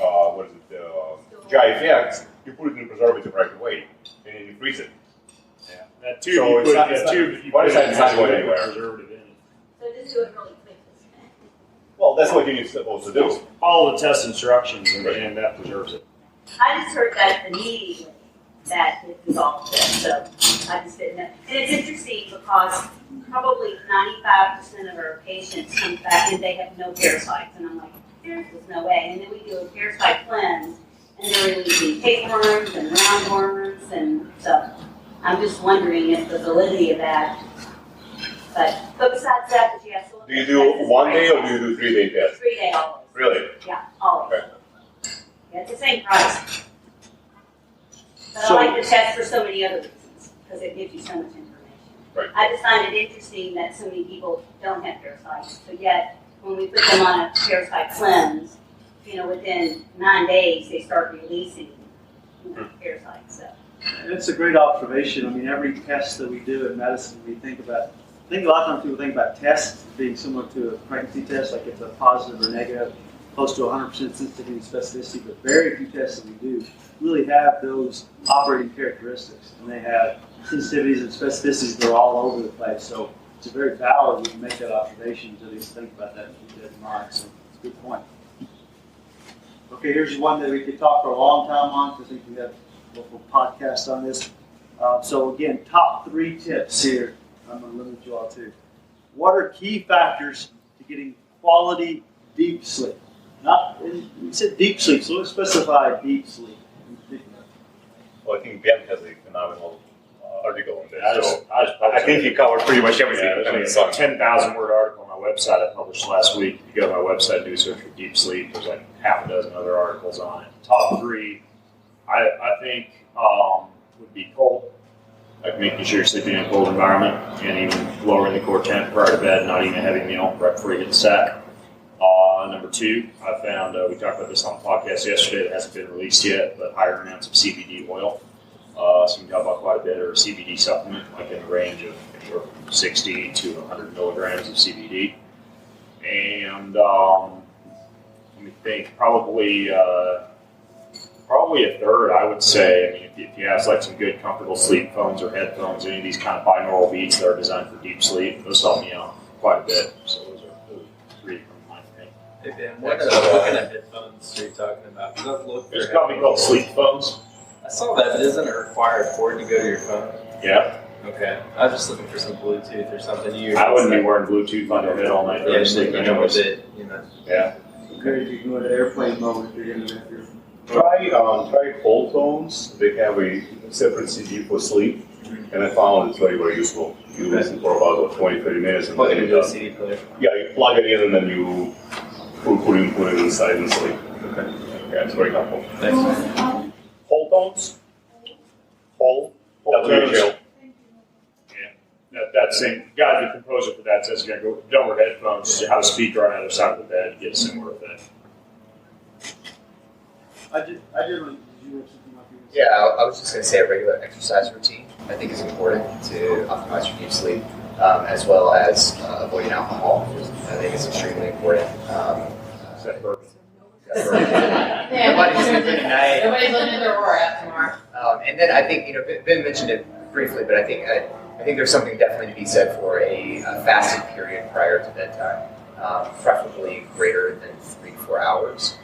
dry effect, you put it in the preservative right away, and then you freeze it. Yeah. That tube, so you put it's not going anywhere. Preservative in it. So just do it really quickly. Well, that's what you're supposed to do. Follow the test instructions, and that preserves it. I just heard that immediately that it dissolved it, so I just didn't know. And it's interesting because probably 95% of our patients come back and they have no parasites, and I'm like, there's no way. And then we do a parasite cleanse, and they're releasing tapeworms and roundworms, and so I'm just wondering if the validity of that. But besides that, you have to look Do you do 1 day or do you do 3-day test? 3 day always. Really? Yeah, always. Okay. Yeah, it's the same price. But So- I like the test for so many other reasons, because it gives you so much information. Right. I just find it interesting that so many people don't have parasites, but yet when we put them on a parasite cleanse, within 9 days they start releasing parasites. So. It's a great observation. I mean, every test that we do in medicine, we think about. I think a lot of times people think about tests being similar to a pregnancy test, like it's a positive or negative, close to 100% sensitivity and specificity, but very few tests that we do really have those operating characteristics, and they have sensitivities and specificities that are all over the place. So it's very valid when you make that observation to at least think about that and keep that in mind. So it's a good point. Okay, here's one that we could talk for a long time on, because I think we have a local podcast on this. So again, top 3 tips here. I'm going to limit you all to. What are key factors to getting quality deep sleep? We said deep sleep, so let's specify deep sleep in particular. Well, I think Ben has a phenomenal article on this. I think he covered pretty much everything. Yeah, there's a 10,000-word article on my website I published last week. If you go to my website and do a search for deep sleep, there's like half a dozen other articles on it. Top 3, I think, would be cold. Like making sure you're sleeping in a cold environment, and even lowering the core temp prior to bed, not eating a heavy meal right before you get to sack. Number 2, I found, we talked about this on the podcast yesterday that hasn't been released yet, but higher amounts of CBD oil. So you can talk about quite a bit, or a CBD supplement, like in the range of anywhere from 60 to 100 milligrams of CBD. And let me think, probably a third, I would say. I mean, if you have like some good, comfortable sleep phones or headphones, any of these kind of binaural beats that are designed for deep sleep, those help me out quite a bit. So those are 3 from my opinion. Hey Ben, what kind of headphones are you talking about? There's a company called Sleep Phones. I saw that, but isn't it required for it to go to your phone? Yeah. Okay. I was just looking for some Bluetooth or something. I wouldn't be wearing Bluetooth on your head all night. Yeah, sleep you know with it, Yeah. Okay, if you can go to airplane mode if you're going to Try cold tones. They have a separate CD for sleep, and I found it's very, very useful. You listen for about 20-30 minutes. And plug it into a CD player. Yeah, you plug it in and then you put it inside and sleep. Okay. Yeah, it's very helpful. Thanks. Whole tones? Whole tones. WHL. Yeah. That same guy, the composer for that, says you gotta go don't wear headphones, have a speaker on either side of the bed, get a similar effect. I did you have something like this? Yeah, I was just going to say a regular exercise routine I think is important to optimize your deep sleep, as well as avoiding alcohol. I think it's extremely important. Nobody's sleeping tonight. Nobody's living in their aura tomorrow. And then I think, Ben mentioned it briefly, but I think there's something definitely to be said for a fasted period prior to bedtime, preferably greater than 3 to 4 hours.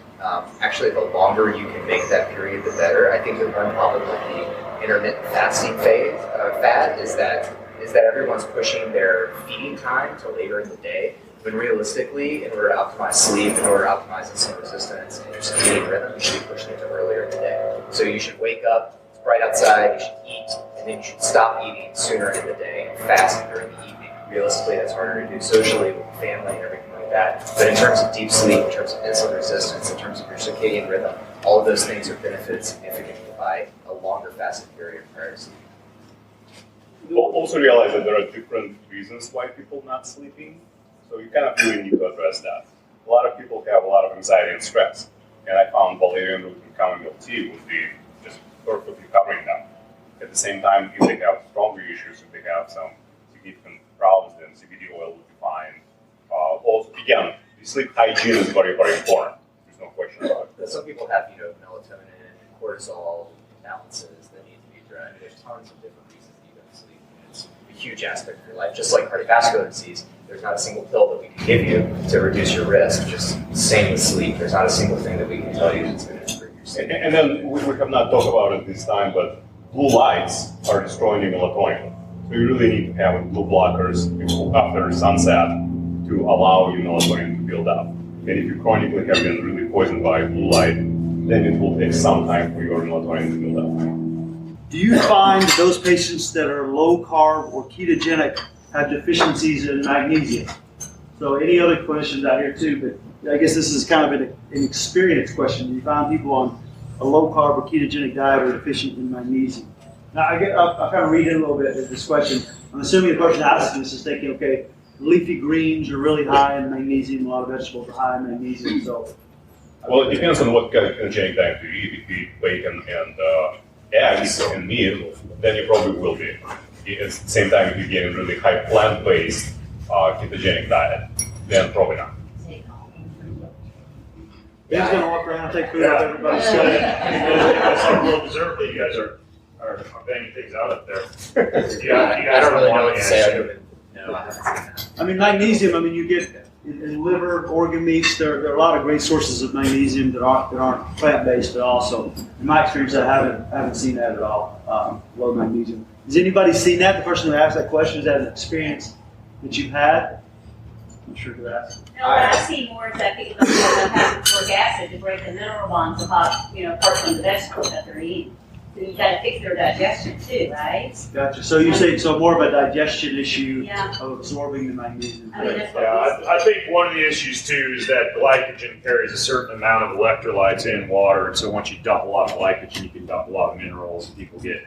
Actually, the longer you can make that period, the better. I think the one problem with the intermittent fasting fad is that everyone's pushing their feeding time to later in the day, when realistically, in order to optimize sleep, in order to optimize insulin resistance, and your circadian rhythm, you should be pushing it to earlier in the day. So you should wake up, it's bright outside, you should eat, and then you should stop eating sooner in the day and fast during the evening. Realistically, that's harder to do socially with family and everything like that. But in terms of deep sleep, in terms of insulin resistance, in terms of your circadian rhythm, all of those things are benefited significantly by a longer fasting period prior to sleep. Also realize that there are different reasons why people not sleeping, so you kind of really need to address that. A lot of people have a lot of anxiety and stress, and I found valerian root and chamomile tea would be just perfectly covering them. At the same time, if they have stronger issues, if they have some significant problems, then CBD oil would be fine. Also, again, the sleep hygiene is very, very important. There's no question about it. Some people have, melatonin and cortisol imbalances that need to be addressed. There's tons of different reasons that you don't sleep. It's a huge aspect of your life. Just like cardiovascular disease, there's not a single pill that we can give you to reduce your risk. Just same with sleep. There's not a single thing that we can tell you that's going to improve your sleep. And then we have not talked about it this time, but blue lights are destroying the melatonin. So you really need to have blue blockers after sunset to allow your melatonin to build up. And if you chronically have been really poisoned by blue light, then it will take some time for your melatonin to build up. Do you find that those patients that are low carb or ketogenic have deficiencies in magnesium? So any other questions out here too, but I guess this is kind of an experience question. Do you find people on a low carb or ketogenic diet are deficient in magnesium? Now I kind of read in a little bit of this question. I'm assuming the person asking this is thinking, okay, leafy greens are really high in magnesium, a lot of vegetables are high in magnesium, so. Well, it depends on what kind of ketogenic diet you eat. If you eat bacon and eggs and meat, then you probably will be. At the same time, if you're getting really high plant-based ketogenic diet, then probably not. He's going to walk around and take food off everybody's stomach. It's like world dessert that you guys are banging things out up there. I don't really know what to say. No, I haven't seen that. I mean, magnesium, you get in liver, organ meats, there are a lot of great sources of magnesium that aren't plant-based at all. So in my experience, I haven't seen that at all, low magnesium. Has anybody seen that? The person who asked that question, is that an experience that you've had? I'm sure to ask. No, what I see more is that people have folic acid to break the mineral bonds of parts of the vegetables that they're eating. So you've got to fix their digestion too, right? Gotcha. So you say more of a digestion issue Yeah. of absorbing the magnesium. I mean, that's what I think one of the issues too is that glycogen carries a certain amount of electrolytes in water, and so once you dump a lot of glycogen, you can dump a lot of minerals, and people get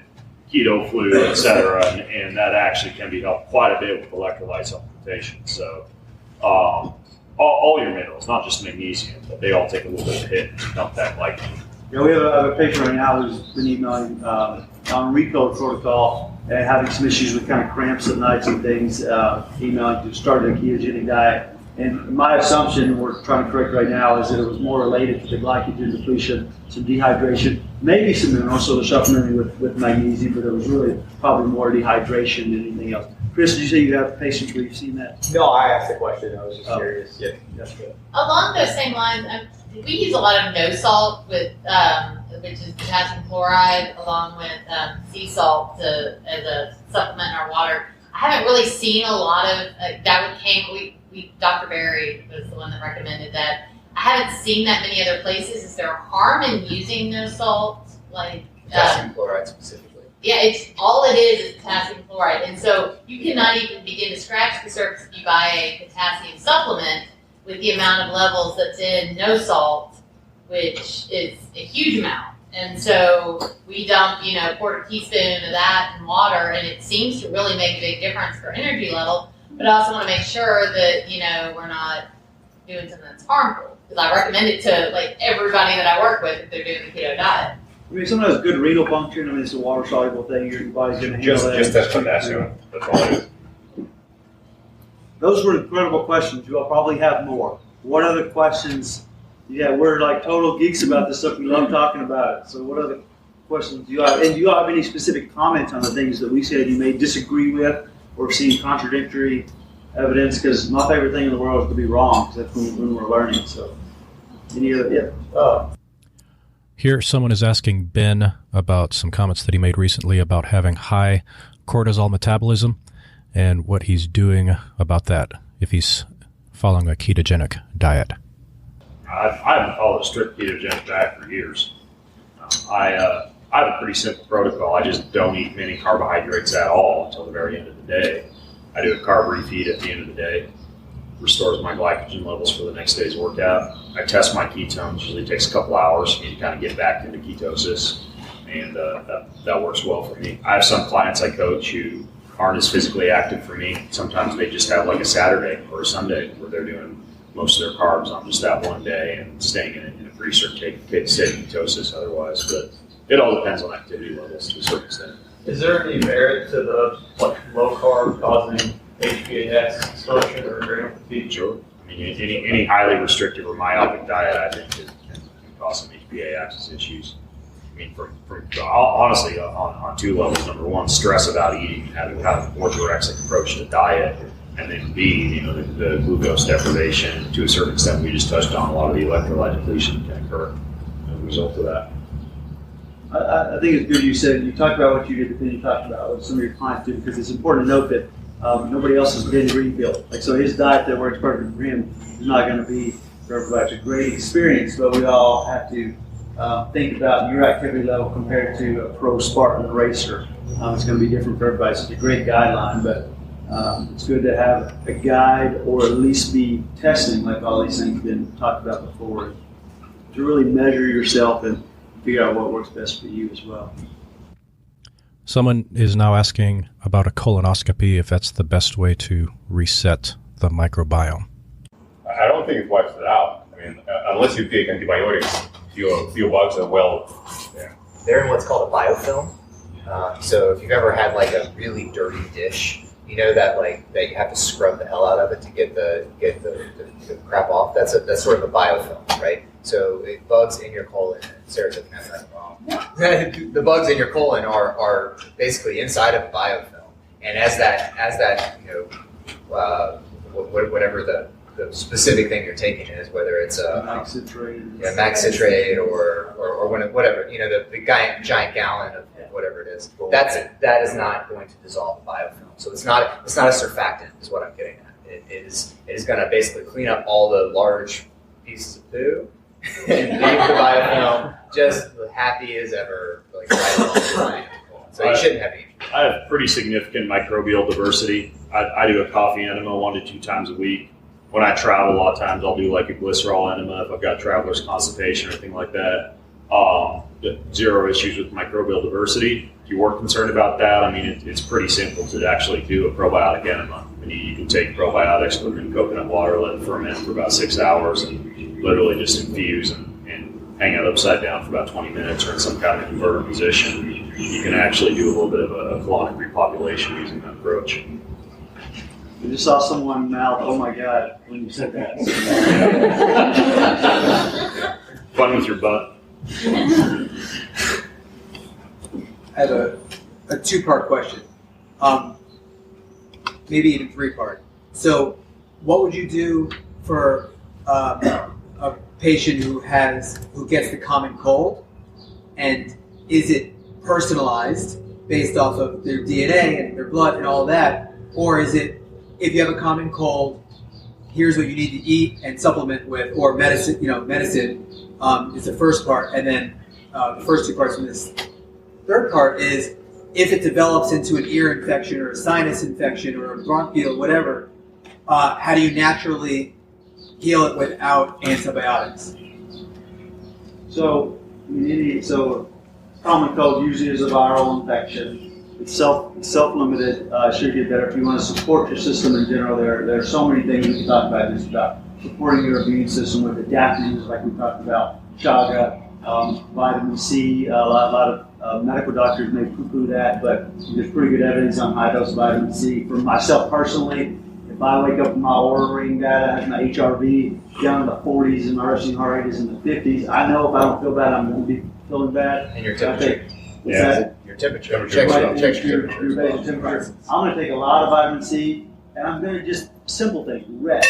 keto flu, et cetera, and that actually can be helped quite a bit with electrolyte supplementation. So all your minerals, not just magnesium, but they all take a little bit of a hit to dump that glycogen. Yeah, we have a patient right now who's been emailing on refill protocol and having some issues with kind of cramps at nights and things, emailing to start a ketogenic diet. And my assumption, we're trying to correct right now, is that it was more related to the glycogen depletion, some dehydration, maybe some minerals, so they're supplementing with magnesium, but it was really probably more dehydration than anything else. Chris, did you say you have patients where you've seen that? No, I asked the question. I was just curious. Yeah, that's good. Along those same lines, we use a lot of no salt with, which is potassium chloride, along with sea salt as a supplement in our water. I haven't really seen a lot of Dr. Berry was the one that recommended that. I haven't seen that many other places. Is there harm in using no salt? Potassium chloride specifically. Yeah, it's all it is potassium chloride, and so you cannot even begin to scratch the surface if you buy a potassium supplement with the amount of levels that's in no salt, which is a huge amount. And so we dump, a quarter teaspoon of that in water, and it seems to really make a big difference for energy level. But I also want to make sure that, we're not doing something that's harmful. Because I recommend it to everybody that I work with if they're doing the keto diet. Something has good renal function. It's a water soluble thing. Your body's going to handle that. Just as potassium. That's all it is. Those were incredible questions. You'll probably have more. What other questions? Yeah, we're total geeks about this stuff. We love talking about it. So what other questions do you have? And do you have any specific comments on the things that we said you may disagree with or see contradictory evidence? Because my favorite thing in the world is to be wrong, because that's when we're learning. So any other, yeah. Here, someone is asking Ben about some comments that he made recently about having high cortisol metabolism and what he's doing about that if he's following a ketogenic diet. I haven't followed a strict ketogenic diet for years. I have a pretty simple protocol. I just don't eat many carbohydrates at all until the very end of the day. I do a carb refeed at the end of the day. restores my glycogen levels for the next day's workout. I test my ketones. Usually takes a couple hours for me to kind of get back into ketosis, and that works well for me. I have some clients I coach who aren't as physically active for me. Sometimes they just have like a Saturday or a Sunday where they're doing most of their carbs on just that one day and staying in a pretty steady ketosis otherwise. But it all depends on activity levels to a certain extent. Is there any merit to the low carb causing HPAX distortion or adrenal fatigue? Sure. I mean, any highly restrictive or myopic diet, I think, can cause some HPA axis issues. I mean, honestly, on two levels. Number one, stress about eating, having kind of orthorexic approach to diet, and then B, the glucose deprivation. To a certain extent, we just touched on a lot of the electrolyte depletion can occur as a result of that. I think it's good you said, you talked about what you did, but then you talked about what some of your clients do, because it's important to note that nobody else has been greenfield. Like, so his diet that works perfect for him is not going to be for everybody. It's a great experience, but we all have to think about your activity level compared to a pro Spartan racer. It's going to be different for everybody. So it's a great guideline, but it's good to have a guide or at least be testing, like all these things have been talked about before, to really measure yourself and figure out what works best for you as well. Someone is now asking about a colonoscopy, if that's the best way to reset the microbiome. I don't think it wipes it out. I mean, unless you take antibiotics, your bugs are well. Yeah. They're in what's called a biofilm. So if you've ever had like a really dirty dish, you know that you have to scrub the hell out of it to get the crap off. That's sort of a biofilm, right? So bugs in your colon, Sarah said that's wrong. The bugs in your colon are basically inside of a biofilm, and as that whatever the specific thing you're taking is, whether it's a max citrate or whatever, the giant gallon of whatever it is, that is not going to dissolve the biofilm. So it's not a surfactant, is what I'm getting at. It is going to basically clean up all the large pieces of poo and leave the biofilm just happy as ever, right along the line. So you shouldn't have any. I have pretty significant microbial diversity. I do a coffee enema 1 to 2 times a week. When I travel, a lot of times I'll do like a glycerol enema if I've got traveler's constipation or anything like that. Zero issues with microbial diversity. If you were concerned about that, I mean, it's pretty simple to actually do a probiotic enema. I mean, you can take probiotics, put them in coconut water, let it ferment for about 6 hours, and literally just infuse and hang it upside down for about 20 minutes or in some kind of inverted position. You can actually do a little bit of a colonic repopulation using that approach. I just saw someone mouth, "Oh my God," when you said that. Fun with your butt. I have a two-part question, maybe even 3-part. So, what would you do for a patient who gets the common cold, and is it personalized based off of their DNA and their blood and all that, or is it, if you have a common cold, here's what you need to eat and supplement with, or medicine, is the first part, and then the first 2 parts from this third part is, if it develops into an ear infection or a sinus infection or a bronchial, whatever, how do you naturally heal it without antibiotics? So common cold usually is a viral infection. It's self-limited. Should get better if you want to support your system in general. There are so many things we can talk about. It's about supporting your immune system with adaptogens, like we talked about, chaga, vitamin C. A lot of medical doctors may poo-poo that, but there's pretty good evidence on high-dose vitamin C. For myself personally, if I wake up with my Oura Ring data, has my HRV down in the 40s and my resting heart rate is in the 50s, I know if I don't feel bad, I'm going to be feeling bad. And your temperature. Your temperature. Checks your temperature. I'm going to take a lot of vitamin C, and I'm going to just, simple thing, rest.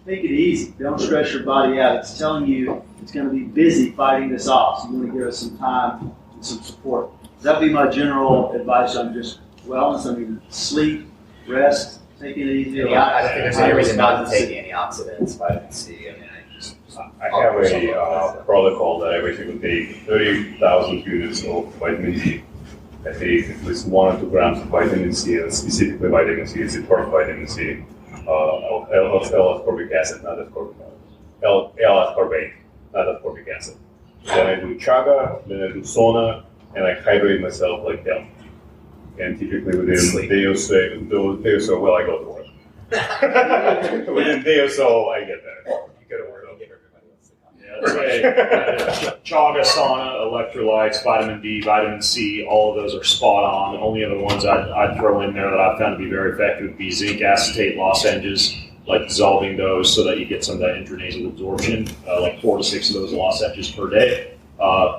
Take it easy. Don't stress your body out. It's telling you it's going to be busy fighting this off, so you want to give us some time and some support. That'd be my general advice on just wellness. I mean, sleep, rest, take it easy. I don't think there's any reason not to take antioxidants, vitamin C. I have a protocol that I basically take 30,000 units of vitamin D. I take at least 1 or 2 grams of vitamin C, and specifically vitamin C is the first vitamin C. L-ascorbic acid, not ascorbic acid. L-ascorbate, not ascorbic acid. Then I do chaga, then I do sauna, and I hydrate myself like hell. And typically within a day or so, well, I go to work. Within a day or so, I get there. You go to work, I'll give everybody else to come. Yeah, that's right. Chaga, sauna, electrolytes, vitamin D, vitamin C, all of those are spot on. The only other ones I'd throw in there that I've found to be very effective would be zinc acetate lozenges, like dissolving those so that you get some of that intranasal absorption, like 4 to 6 of those lozenges per day.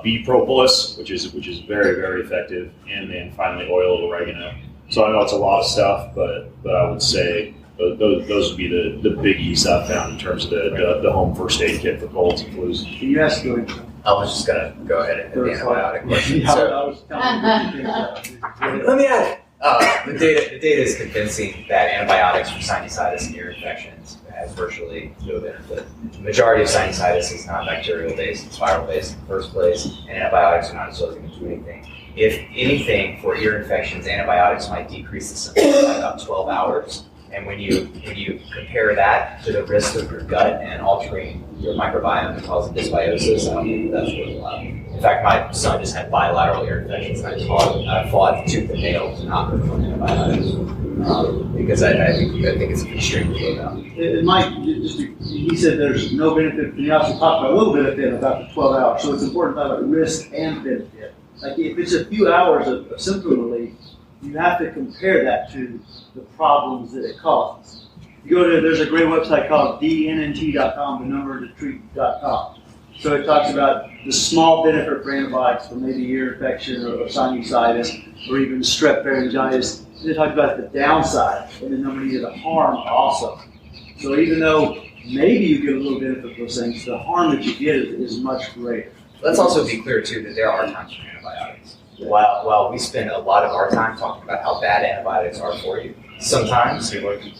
Bee propolis, which is very, very effective, and then finally oil of oregano. So I know it's a lot of stuff, but I would say those would be the biggies I've found in terms of the home first aid kit for colds and flus. Can you ask going? I was just going to go ahead and hit the antibiotic question. I So, was telling you. let me add. The data is convincing that antibiotics for sinusitis and ear infections has virtually no benefit. The majority of sinusitis is not bacterial based, it's viral based in the first place, and antibiotics are not supposed to do anything. If anything, for ear infections, antibiotics might decrease the symptoms by about 12 hours. And when you compare that to the risk of your gut and altering your microbiome and causing dysbiosis, I don't think that's worthwhile. In fact, my son just had bilateral ear infections, and I fought tooth and nail to not put on antibiotics because I think it's extremely low value. And Mike, he said there's no benefit. You also talked about a little benefit about the 12 hours. So it's important to talk about risk and benefit. Like if it's a few hours of symptom relief, you have to compare that to the problems that it causes. You go to, there's a great website called dnnt.com, the number to treat.com. So it talks about the small benefit for antibiotics for maybe ear infection or sinusitis or even strep pharyngitis. They talk about the downside and the number needed to harm also. So even though maybe you get a little benefit from those things, the harm that you get is much greater. Let's also be clear too that there are times for antibiotics. While we spend a lot of our time talking about how bad antibiotics are for you, sometimes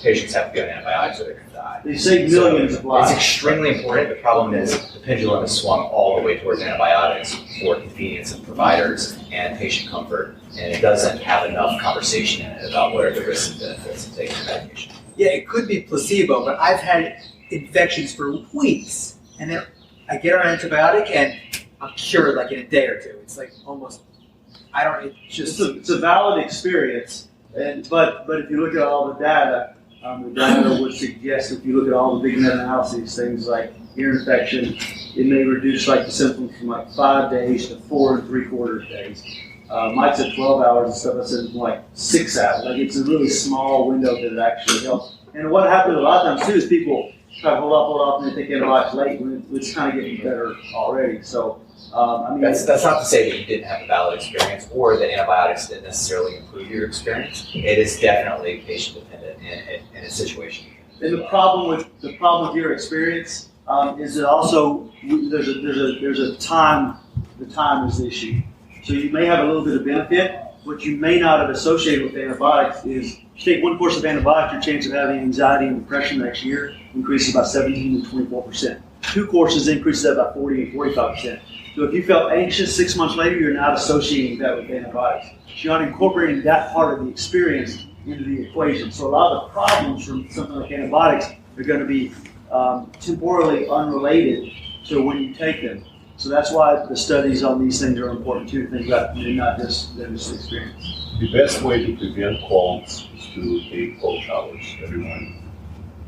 patients have to go on antibiotics or they're going to die. They save millions of lives. It's extremely important. The problem is the pendulum is swung all the way towards antibiotics for convenience of providers and patient comfort, and it doesn't have enough conversation in it about what are the risks and benefits of taking medication. Yeah, it could be placebo, but I've had infections for weeks, and then I get on an antibiotic, and I'm cured like in a day or two. It's like almost, it's a valid experience, but if you look at all the data would suggest if you look at all the big meta-analyses, things like ear infection, it may reduce like the symptoms from like 5 days to 4 3/4 days. Mike said 12 hours and stuff. I said from like 6 hours. Like it's a really small window that it actually helps. And what happens a lot of times too is people try to hold off, and they take antibiotics late when it's kind of getting better already. So. That's not to say that you didn't have a valid experience or that antibiotics didn't necessarily improve your experience. It is definitely patient dependent in a situation. And the problem with your experience is that also there's a time. The time is the issue. So you may have a little bit of benefit. What you may not have associated with antibiotics is if you take one course of antibiotics, your chance of having anxiety and depression next year increases by 17 to 24%. 2 courses increases that by 40 and 45%. So if you felt anxious 6 months later, you're not associating that with antibiotics. You're not incorporating that part of the experience into the equation. So a lot of the problems from something like antibiotics are going to be temporally unrelated to when you take them. So that's why the studies on these things are important too, to think about not just experience. The best way to prevent colds is to take cold showers every morning.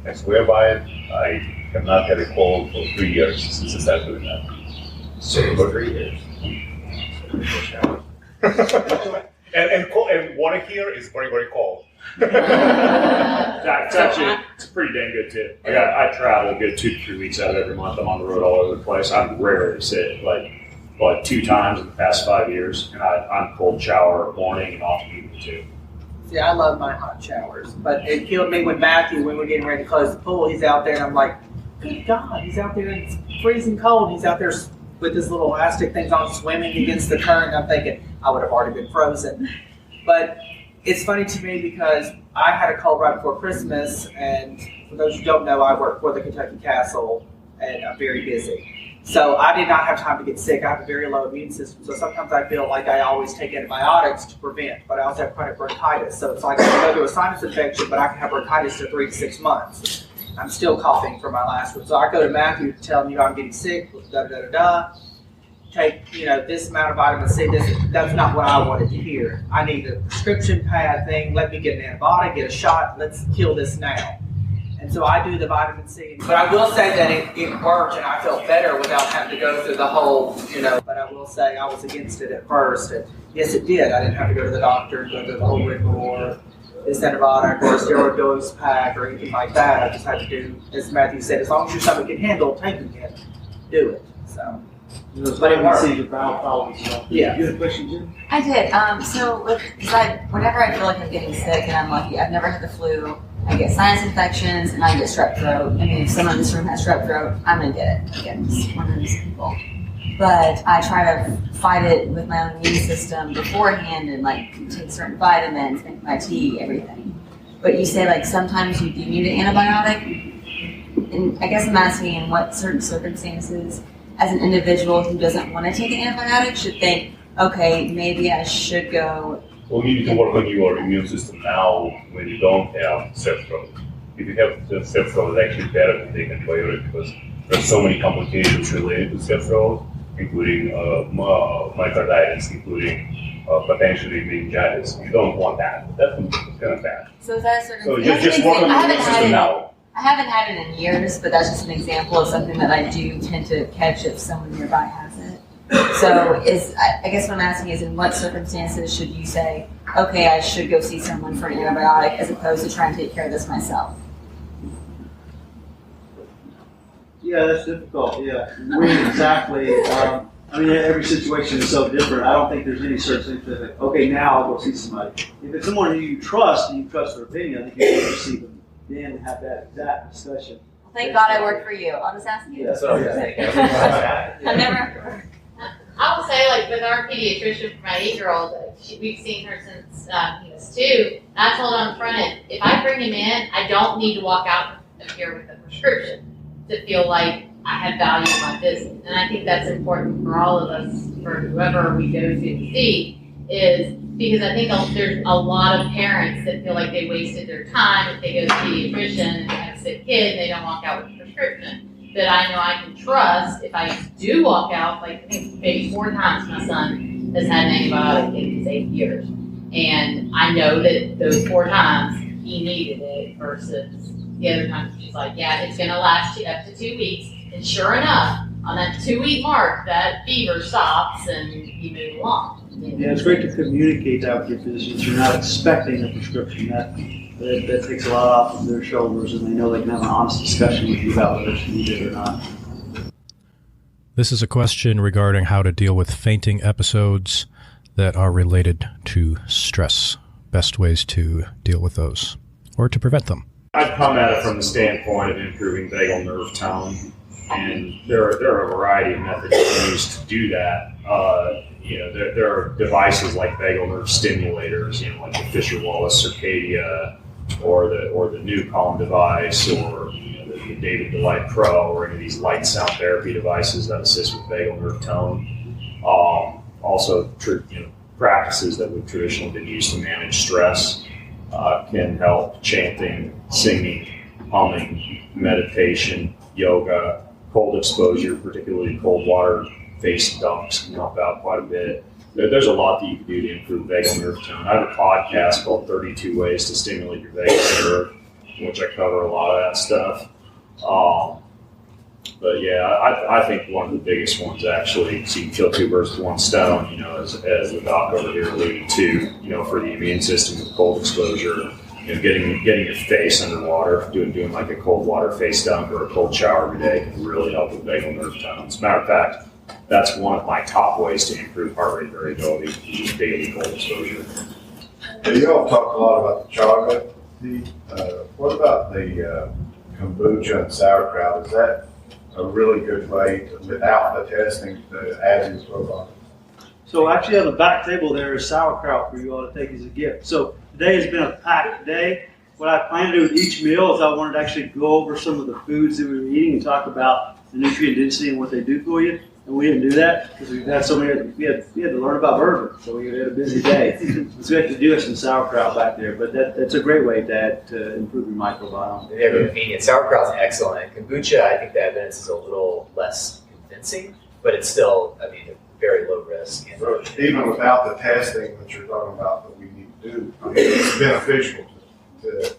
I swear by it. I have not had a cold for 3 years since I started doing that. So for 3 years. and water here is very, very cold. It's pretty dang good too. I travel a good 2 to 3 weeks out of every month. I'm on the road all over the place. I'm rarely sick, like 2 times in the past 5 years, and I'm cold shower morning and often evening too. See, I love my hot showers, but it killed me when Matthew, when we're getting ready to close the pool, he's out there and I'm like, good God, he's out there and it's freezing cold. He's out there with his little elastic things on, swimming against the current. I'm thinking I would have already been frozen. But it's funny to me because I had a cold right before Christmas, and for those who don't know, I work for the Kentucky Castle, and I'm very busy. So I did not have time to get sick. I have a very low immune system. So sometimes I feel like I always take antibiotics to prevent, but I also have chronic bronchitis. So it's like I can go through a sinus infection, but I can have bronchitis for 3 to 6 months. I'm still coughing from my last one. So I go to Matthew to tell him, I'm getting sick, take, this amount of vitamin C. That's not what I wanted to hear. I need a prescription pad thing. Let me get an antibiotic, get a shot. Let's kill this now. And so I do the vitamin C. But I will say that it worked, and I felt better without having to go through the whole, But I will say I was against it at first. And yes, it did. I didn't have to go to the doctor, go through the whole rigmarole, this antibiotic or a steroid dose pack or anything like that. I just had to do, as Matthew said, as long as your stomach can handle taking it, do it. So. But it worked. Yeah. You had a question, Jim? I did. Whenever I feel like I'm getting sick and I'm lucky, I've never had the flu. I get sinus infections and I get strep throat. I mean, if someone in this room has strep throat, I'm gonna get it. I'm one of those people. But I try to fight it with my own immune system beforehand and take certain vitamins, make my tea, everything. But you say sometimes you do need an antibiotic, and I guess I'm asking in what certain circumstances, as an individual who doesn't want to take an antibiotic, should think, okay, maybe I should go. Well, you need to work on your immune system now when you don't have strep throat. If you have strep throat, it's actually better to take antibiotic because there's so many complications related to strep throat, including myocarditis, including potentially meningitis. You don't want that. That's kind of bad. So is that a certain? So just work on your immune system now. I haven't had it in years, but that's just an example of something that I do tend to catch if someone nearby has it. So I guess what I'm asking is, in what circumstances should you say, okay, I should go see someone for an antibiotic as opposed to trying to take care of this myself? Yeah, that's difficult. Yeah, when exactly. Every situation is so different. I don't think there's any certain thing that, okay, now I'll go see somebody. If it's someone who you trust and you trust their opinion, I think you should see them then and have that exact discussion. Well, thank God I work for you. I'll just ask you. That's what I was saying. I've never. I will say, with our pediatrician for my 8-year-old, we've seen her since he was 2. And I told her on the front end, if I bring him in, I don't need to walk out of here with a prescription to feel like I have value in my visit. And I think that's important for all of us, for whoever we go to see, is because I think there's a lot of parents that feel like they wasted their time if they go to a pediatrician and have a sick kid and they don't walk out with a prescription. That I know I can trust if I do walk out, I think maybe 4 times my son has had an antibiotic in his 8 years. And I know that those 4 times he needed it versus the other times she's like, yeah, it's going to last up to 2 weeks. And sure enough, on that 2-week mark, that fever stops and you move along. Yeah, it's great to communicate that with your physicians. You're not expecting a prescription. That takes a lot off of their shoulders, and they know they can have an honest discussion with you about whether it's needed or not. This is a question regarding how to deal with fainting episodes that are related to stress. Best ways to deal with those, or to prevent them. I'd come at it from the standpoint of improving vagal nerve tone, and there are a variety of methods used to do that. There are devices like vagal nerve stimulators, like the Fisher-Wallace Circadia, or the new Calm device, or the David Delight Pro, or any of these light sound therapy devices that assist with vagal nerve tone. Also, practices that we've traditionally been used to manage stress can help: chanting, singing, humming, meditation, yoga, cold exposure, particularly cold water face dunks, can help out quite a bit. There's a lot that you can do to improve vagal nerve tone. I have a podcast called 32 Ways to Stimulate Your Vagus Nerve, in which I cover a lot of that stuff. But yeah, I think one of the biggest ones actually, so you can kill 2 birds with 1 stone, as the doc over here alluded to, for the immune system with cold exposure, getting your face underwater, doing like a cold water face dunk or a cold shower every day can really help with vagal nerve tone. As a matter of fact, that's one of my top ways to improve heart rate variability, is daily cold exposure. You all talked a lot about the chocolate. What about the kombucha and sauerkraut? Is that a really good way, without the testing, to add to your probiotics? So actually on the back table there is sauerkraut for you all to take as a gift. So today has been a packed day. What I plan to do with each meal is I wanted to actually go over some of the foods that we were eating and talk about the nutrient density and what they do for you. And we didn't do that because we've had so many. We had to learn about bourbon, so we had a busy day. So we had to do some sauerkraut back there. But that's a great way to improve your microbiome. Yeah, convenient. Sauerkraut's excellent. Kombucha, I think the evidence is a little less convincing, but it's still, I mean, very low risk. So even without the testing that you're talking about that we need to do, I mean, it's beneficial to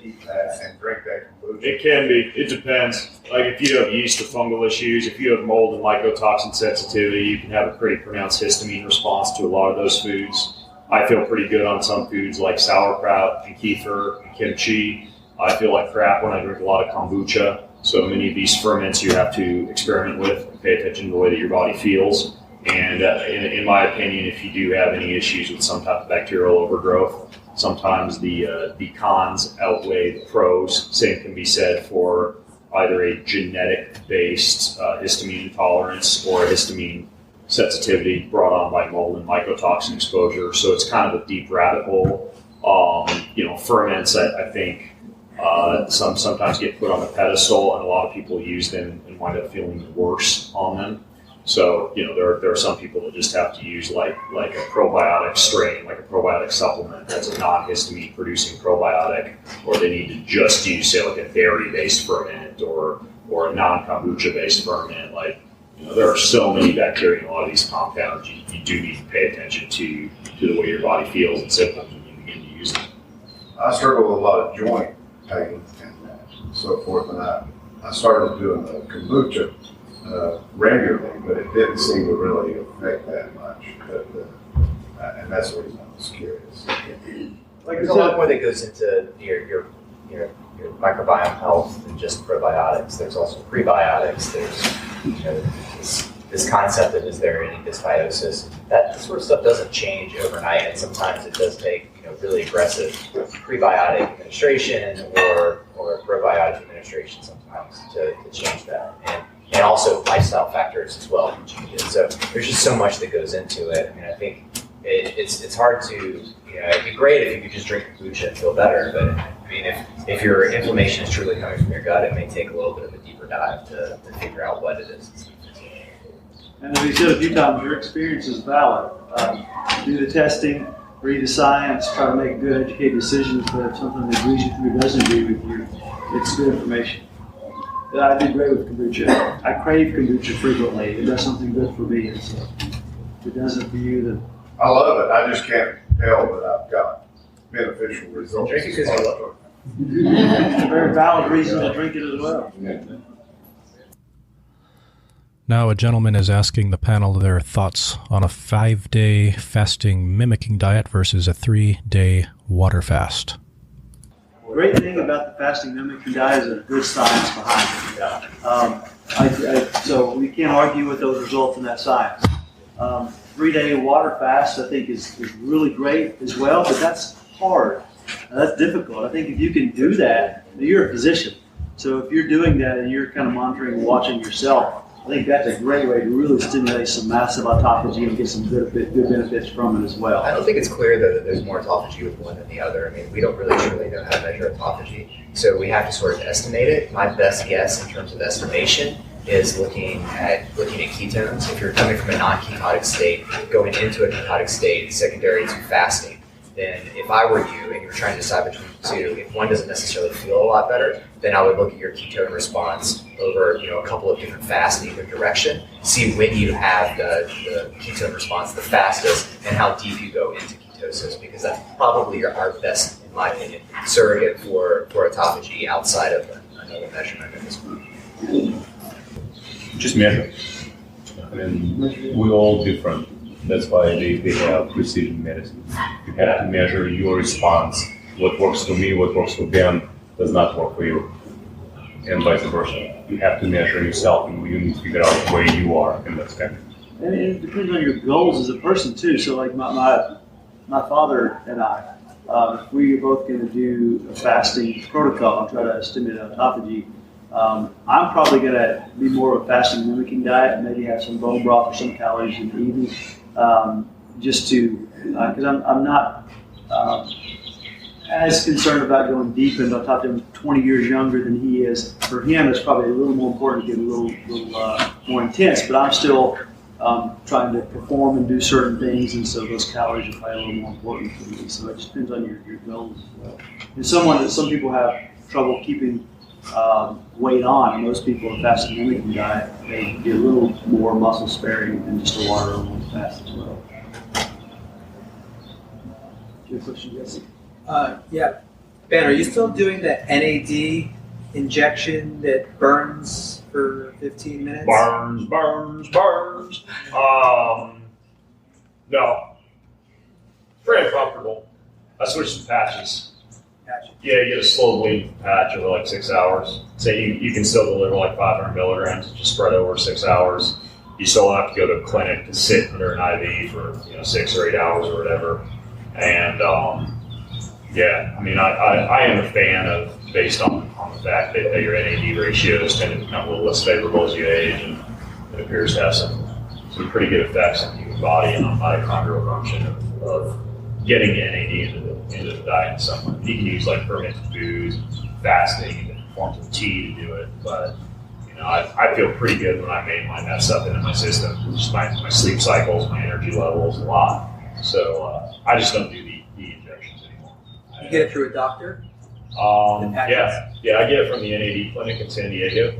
eat that and drink that kombucha. It can be. It depends. Like if you have yeast or fungal issues, if you have mold and mycotoxin sensitivity, you can have a pretty pronounced histamine response to a lot of those foods. I feel pretty good on some foods like sauerkraut and kefir and kimchi. I feel like crap when I drink a lot of kombucha. So many of these ferments you have to experiment with and pay attention to the way that your body feels. And in my opinion, if you do have any issues with some type of bacterial overgrowth, sometimes the cons outweigh the pros. Same can be said for either a genetic-based histamine intolerance or a histamine sensitivity brought on by mold and mycotoxin exposure. So it's kind of a deep rabbit hole. Ferments, I think, sometimes get put on the pedestal, and a lot of people use them and wind up feeling worse on them. So, there are some people that just have to use like a probiotic strain, like a probiotic supplement that's a non-histamine producing probiotic, or they need to just use, say, like a dairy-based ferment or a non-kombucha based ferment. There are so many bacteria in a lot of these compounds. You do need to pay attention to the way your body feels and symptoms when you begin to use them. I struggle with a lot of joint pain and so forth, and I started doing the kombucha regularly, but it didn't seem to really affect that much. And that's the reason I was curious. There's a lot more that goes into your microbiome health than just probiotics. There's also prebiotics. There's this concept of is there any dysbiosis. That sort of stuff doesn't change overnight, and sometimes it does take really aggressive prebiotic administration or probiotic administration sometimes to change that. And also lifestyle factors as well can change it. So there's just so much that goes into it. I mean, I think it's hard to, it'd be great if you could just drink kombucha and feel better, but I mean, if your inflammation is truly coming from your gut, it may take a little bit of a deeper dive to figure out what it is. And as we said a few times, your experience is valid. Do the testing, read the science, try to make good, educated decisions, but if something agrees with you or doesn't agree with you, it's good information. I do great with kombucha. I crave kombucha frequently. It does something good for me. And so if it doesn't for you, then I love it. I just can't tell that I've got beneficial results. Drink it because you love it. It's a very valid reason to drink it as well. Now a gentleman is asking the panel their thoughts on a 5-day fasting mimicking diet versus a 3-day water fast. The great thing about the fasting mimicking diet is there's good science behind it. So we can't argue with those results in that science. 3-day water fast, I think, is really great as well, but that's hard. That's difficult. I think if you can do that, you're a physician. So if you're doing that and you're kind of monitoring and watching yourself, I think that's a great way to really stimulate some massive autophagy and get some good benefits from it as well. I don't think it's clear though that there's more autophagy with one than the other. I mean, we don't really truly know how to measure autophagy, so we have to sort of estimate it. My best guess in terms of estimation is looking at ketones. If you're coming from a non-ketotic state, going into a ketotic state secondary to fasting, then if I were you and you were trying to decide between the two, if one doesn't necessarily feel a lot better, then I would look at your ketone response over a couple of different fasts in either direction, see when you have the ketone response the fastest and how deep you go into ketosis, because that's probably our best, in my opinion, surrogate for autophagy outside of another measurement at this point. Just measure. I mean, we're all different. That's why they have precision medicine. You have to measure your response. What works for me, what works for them, does not work for you. And vice versa. You have to measure yourself, and you need to figure out where you are in that spectrum. And it depends on your goals as a person too. So like my father and I, if we are both going to do a fasting protocol and try to stimulate autophagy, I'm probably going to be more of a fasting mimicking diet and maybe have some bone broth or some calories in the evening, just to, because I'm not as concerned about going deep, and I talked to him 20 years younger than he is. For him, it's probably a little more important to get a little more intense, but I'm still trying to perform and do certain things, and so those calories are probably a little more important for me. So it just depends on your goals as well. And some people have trouble keeping weight on, and most people in fasting mimicking diet, they be a little more muscle sparing than just a water only fast as well. Do you have a question, Jesse? Yeah. Ben, are you still doing the NAD injection that burns for 15 minutes? Burns. No. Very uncomfortable. I switched to patches. Yeah, you get a slow bleed patch over like 6 hours. Say you can still deliver like 500 milligrams, just spread over 6 hours. You still have to go to a clinic to sit under an IV for 6 or 8 hours or whatever. And yeah, I mean, I am a fan of, based on the fact that your NAD ratios tend to become a little less favorable as you age, and it appears to have some pretty good effects on the human body and on mitochondrial function of getting NAD into the diet in some way. You can use like fermented foods, fasting, and forms of tea to do it, but I feel pretty good when I mainline that stuff into my system. Just my sleep cycles, my energy levels, a lot. So I just don't do the injections anymore. You get it through a doctor? Yeah, I get it from the NAD clinic in San Diego,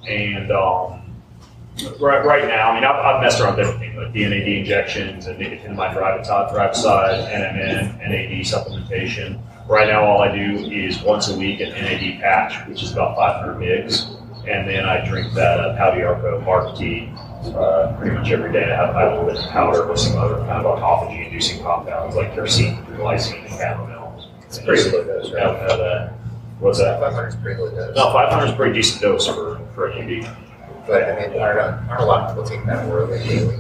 and right now, I mean, I've messed around with everything, like the NAD injections and nicotinamide riboside, NMN, NAD supplementation. Right now, all I do is once a week an NAD patch, which is about 500 mg, and then I drink that Probiotic bark tea pretty much every day. I have a little bit of powder with some other kind of autophagy-inducing compounds like quercetin, glycine, and chamomile. It's a pretty low dose, right? Have that. What's that? 500 is pretty low dose. No, 500 is a pretty decent dose for NAD. But I mean, aren't a lot of people taking that orally daily?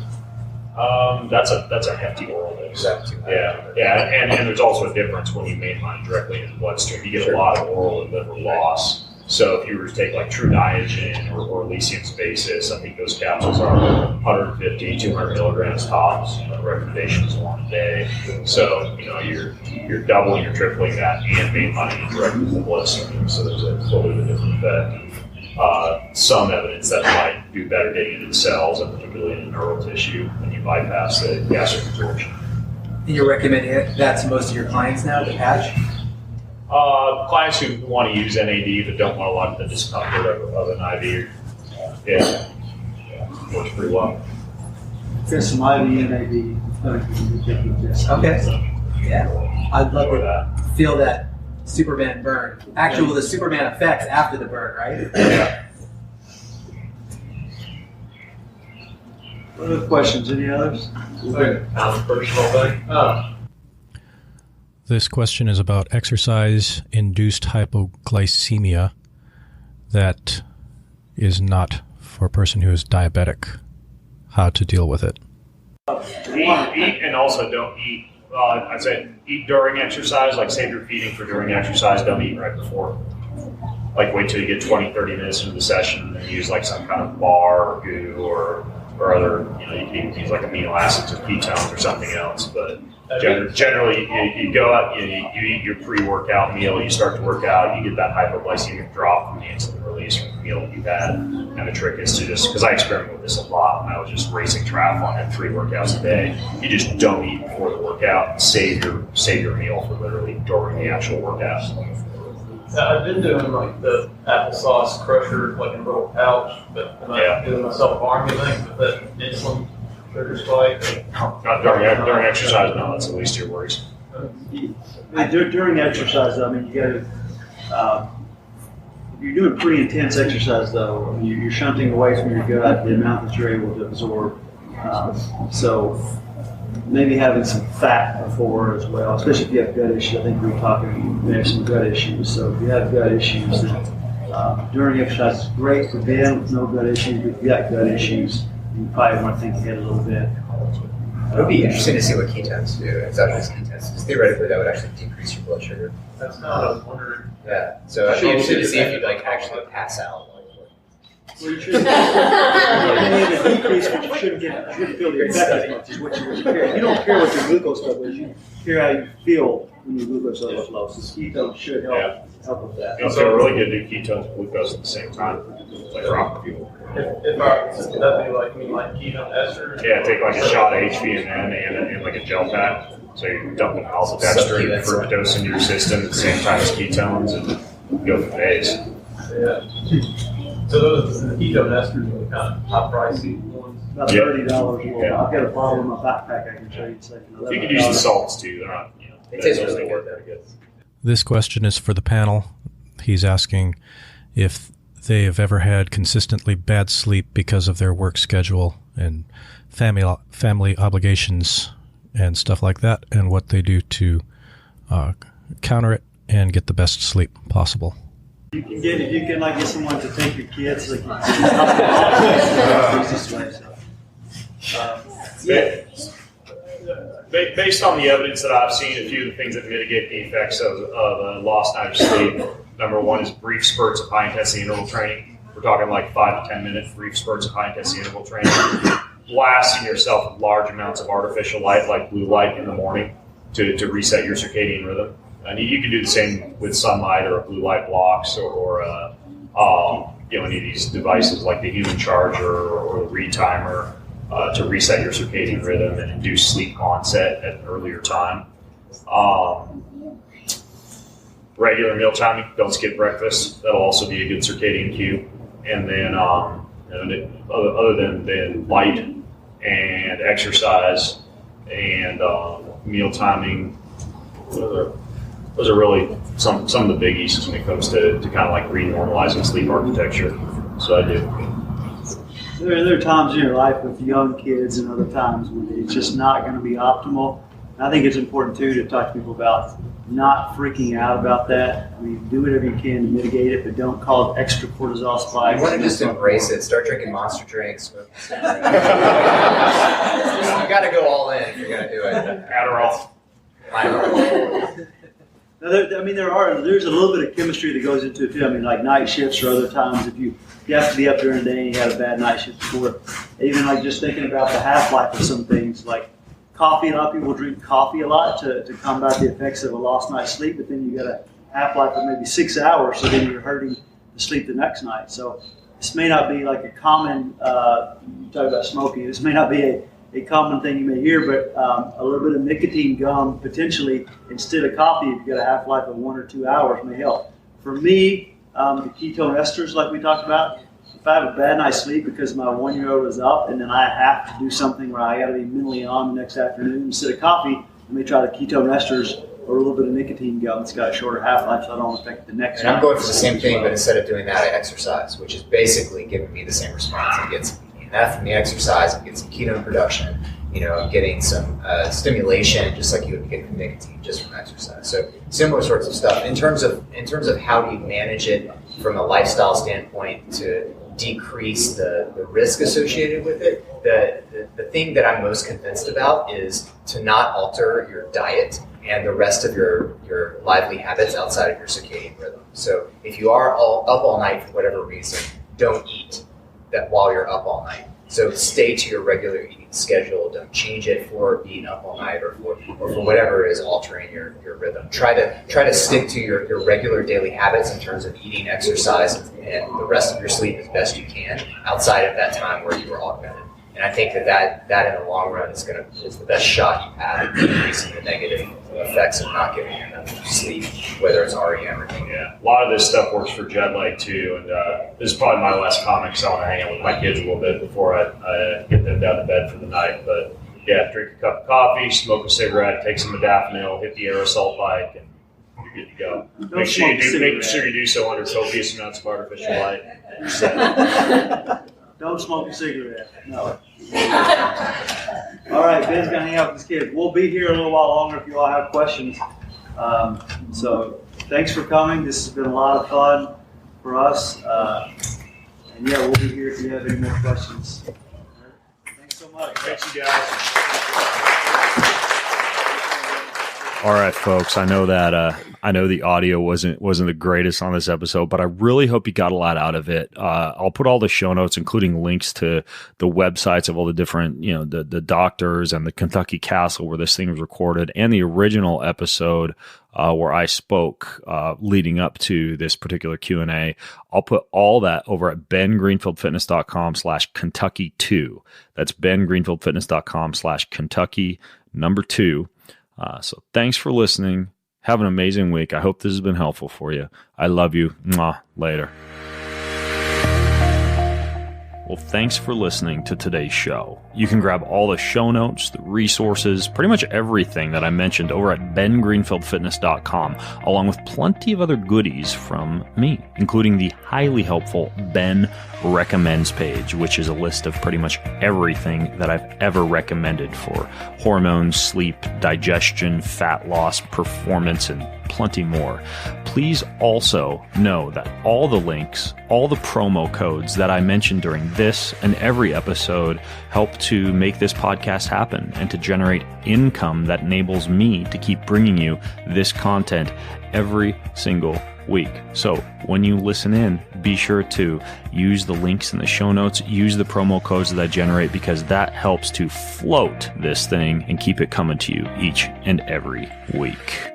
That's a hefty oral dose. Is that too high? Yeah, and there's also a difference when you mainline directly into the bloodstream. You get a lot of oral and liver loss. So if you were to take like True Niagen or Elysium Spaces, I think those capsules are 150, 200 milligrams tops. The recommendation is one a day. So you're doubling or tripling that and mainlining it directly into the bloodstream. So there's a totally different effect. Some evidence that might do better getting into the cells, and particularly in the neural tissue, when you bypass the gastric absorption. And you're recommending that to most of your clients now, the patch? Clients who want to use NAD but don't want a lot of the discomfort of an IV, works pretty well. There's some IV NAD. Okay. Yeah. I'd love to feel that Superman burn. Actually, with the Superman effects after the burn, right? Yeah. What other questions? Any others? Personal thing. This question is about exercise-induced hypoglycemia that is not for a person who is diabetic. How to deal with it. Eat and also don't eat. I'd say eat during exercise, like save your feeding for during exercise. Don't eat right before. Like wait till you get 20, 30 minutes into the session and then use like some kind of bar or goo or other, you can even use like amino acids or ketones or something else. But generally, you go out, you eat your pre-workout meal, you start to work out, you get that hypoglycemic drop from the insulin release from the meal that you had. And the trick is to just, because I experiment with this a lot when I was just racing triathlon, had 3 workouts a day. You just don't eat before the workout. Save your meal for literally during the actual workout. I've been doing like the applesauce crusher, like in a little pouch, but I'm not doing myself harm anything with that insulin sugar spike. Not during exercise, no, that's the least of your worries. During exercise, I mean, you got to, you're doing pretty intense exercise though. I mean, you're shunting away from your gut the amount that you're able to absorb. So maybe having some fat before as well, especially if you have gut issues. I think we were talking, you have some gut issues. So if you have gut issues, then during exercise is great for Ben with no gut issues. But if you got gut issues, you probably want to think ahead a little bit. It would be interesting to see what ketones do, exogenous ketones, because theoretically that would actually decrease your blood sugar. That's not what I was wondering. Yeah, so I'd be interested to see if you'd like actually pass out. Well, you shouldn't have a decrease, but you shouldn't feel the effect as much as what you really care. You don't care what your glucose level is, you care how you feel when your glucose level is low. So ketones should help with that. It's really good to do ketones and glucose at the same time, like rock people. If would that be like ketone esters? Yeah, take like a shot of HVMN and like a gel pack. So you're dumping maltodextrin and fructose into your system at the same time as ketones and go for days. Yeah. So those the ketone esters are the kind of high pricey ones. About $30. Yeah. I've got a bottle in my backpack I can show you. It's like you can use the salts too. They're not, it tastes really good. Very good. This question is for the panel. He's asking if they have ever had consistently bad sleep because of their work schedule and family obligations and stuff like that, and what they do to counter it and get the best sleep possible. You can get someone to take your kids, like Based on the evidence that I've seen, a few of the things that mitigate the effects of a lost night of sleep. Number one is brief spurts of high intensity interval training. We're talking like 5 to 10 minute brief spurts of high intensity interval training. Blasting yourself with large amounts of artificial light, like blue light in the morning, to reset your circadian rhythm. And you can do the same with sunlight or blue light blocks or any of these devices like the human charger or the retimer to reset your circadian rhythm and induce sleep onset at an earlier time. Regular meal timing, don't skip breakfast. That'll also be a good circadian cue. And then other than light and exercise and meal timing, those are really some of the biggies when it comes to kind of like renormalizing sleep architecture. So I do. There are times in your life with young kids and other times when it's just not going to be optimal. And I think it's important too to talk to people about not freaking out about that. I mean, do whatever you can to mitigate it, but don't cause extra cortisol spikes. You want to just embrace it. Start drinking Monster drinks. You got to go all in if you're going to do it. Adderall. There's a little bit of chemistry that goes into it too. I mean, like night shifts or other times if you have to be up during the day and you had a bad night shift before. Even like just thinking about the half-life of some things, like coffee. A lot of people drink coffee a lot to combat the effects of a lost night's sleep, but then you got a half-life of maybe 6 hours, so then you're hurting the sleep the next night. So this may not be like a common, you talk about smoking, this may not be a common thing you may hear, but a little bit of nicotine gum potentially instead of coffee, if you've got a half-life of 1 or 2 hours, may help. For me, the ketone esters like we talked about, if I have a bad night's sleep because my 1-year-old is up and then I have to do something where I got to be mentally on the next afternoon, instead of coffee, let me try the ketone esters or a little bit of nicotine gum. It's got a shorter half-life, so I don't affect the next. And I'm going for the same thing, but instead of doing that, I exercise, which is basically giving me the same response. I get some EMF from the exercise, I get some ketone production. I'm getting some stimulation, just like you would get from nicotine, just from exercise. So similar sorts of stuff. In terms of how do you manage it from a lifestyle standpoint to decrease the risk associated with it, the thing that I'm most convinced about is to not alter your diet and the rest of your lively habits outside of your circadian rhythm. So if you are up all night for whatever reason, don't eat that while you're up all night. So stay to your regular eating schedule. Don't change it for being up all night or for whatever is altering your rhythm. Try to stick to your regular daily habits in terms of eating, exercise, and the rest of your sleep as best you can outside of that time where you were augmented. And I think that in the long run is the best shot you have at decreasing the negative effects of not getting enough sleep, whether it's REM or anything. Yeah, a lot of this stuff works for jet lag too. And this is probably my last comment because I want to hang out with my kids a little bit before I get them down to bed for the night. But yeah, drink a cup of coffee, smoke a cigarette, take some modafinil, hit the aerosol bike, and you're good to go. Make sure you do so under copious amounts of artificial light. Don't smoke a cigarette. No. All right, Ben's gonna hang out with his kids. We'll be here a little while longer if you all have questions. So thanks for coming. This has been a lot of fun for us. And yeah, we'll be here if you have any more questions. Thanks so much. Thanks, you guys. All right, folks. I know that I know the audio wasn't the greatest on this episode, but I really hope you got a lot out of it. I'll put all the show notes, including links to the websites of all the different, the doctors and the Kentucky Castle where this thing was recorded, and the original episode where I spoke leading up to this particular Q&A. I'll put all that over at bengreenfieldfitness.com/Kentucky2. That's bengreenfieldfitness.com/Kentucky2. So thanks for listening. Have an amazing week. I hope this has been helpful for you. I love you. Mwah. Later. Well, thanks for listening to today's show. You can grab all the show notes, the resources, pretty much everything that I mentioned over at bengreenfieldfitness.com, along with plenty of other goodies from me, including the highly helpful Ben Recommends page, which is a list of pretty much everything that I've ever recommended for hormones, sleep, digestion, fat loss, performance, and plenty more. Please also know that all the links, all the promo codes that I mentioned during this and every episode help to make this podcast happen and to generate income that enables me to keep bringing you this content every single week. So when you listen in, be sure to use the links in the show notes, use the promo codes that I generate, because that helps to float this thing and keep it coming to you each and every week.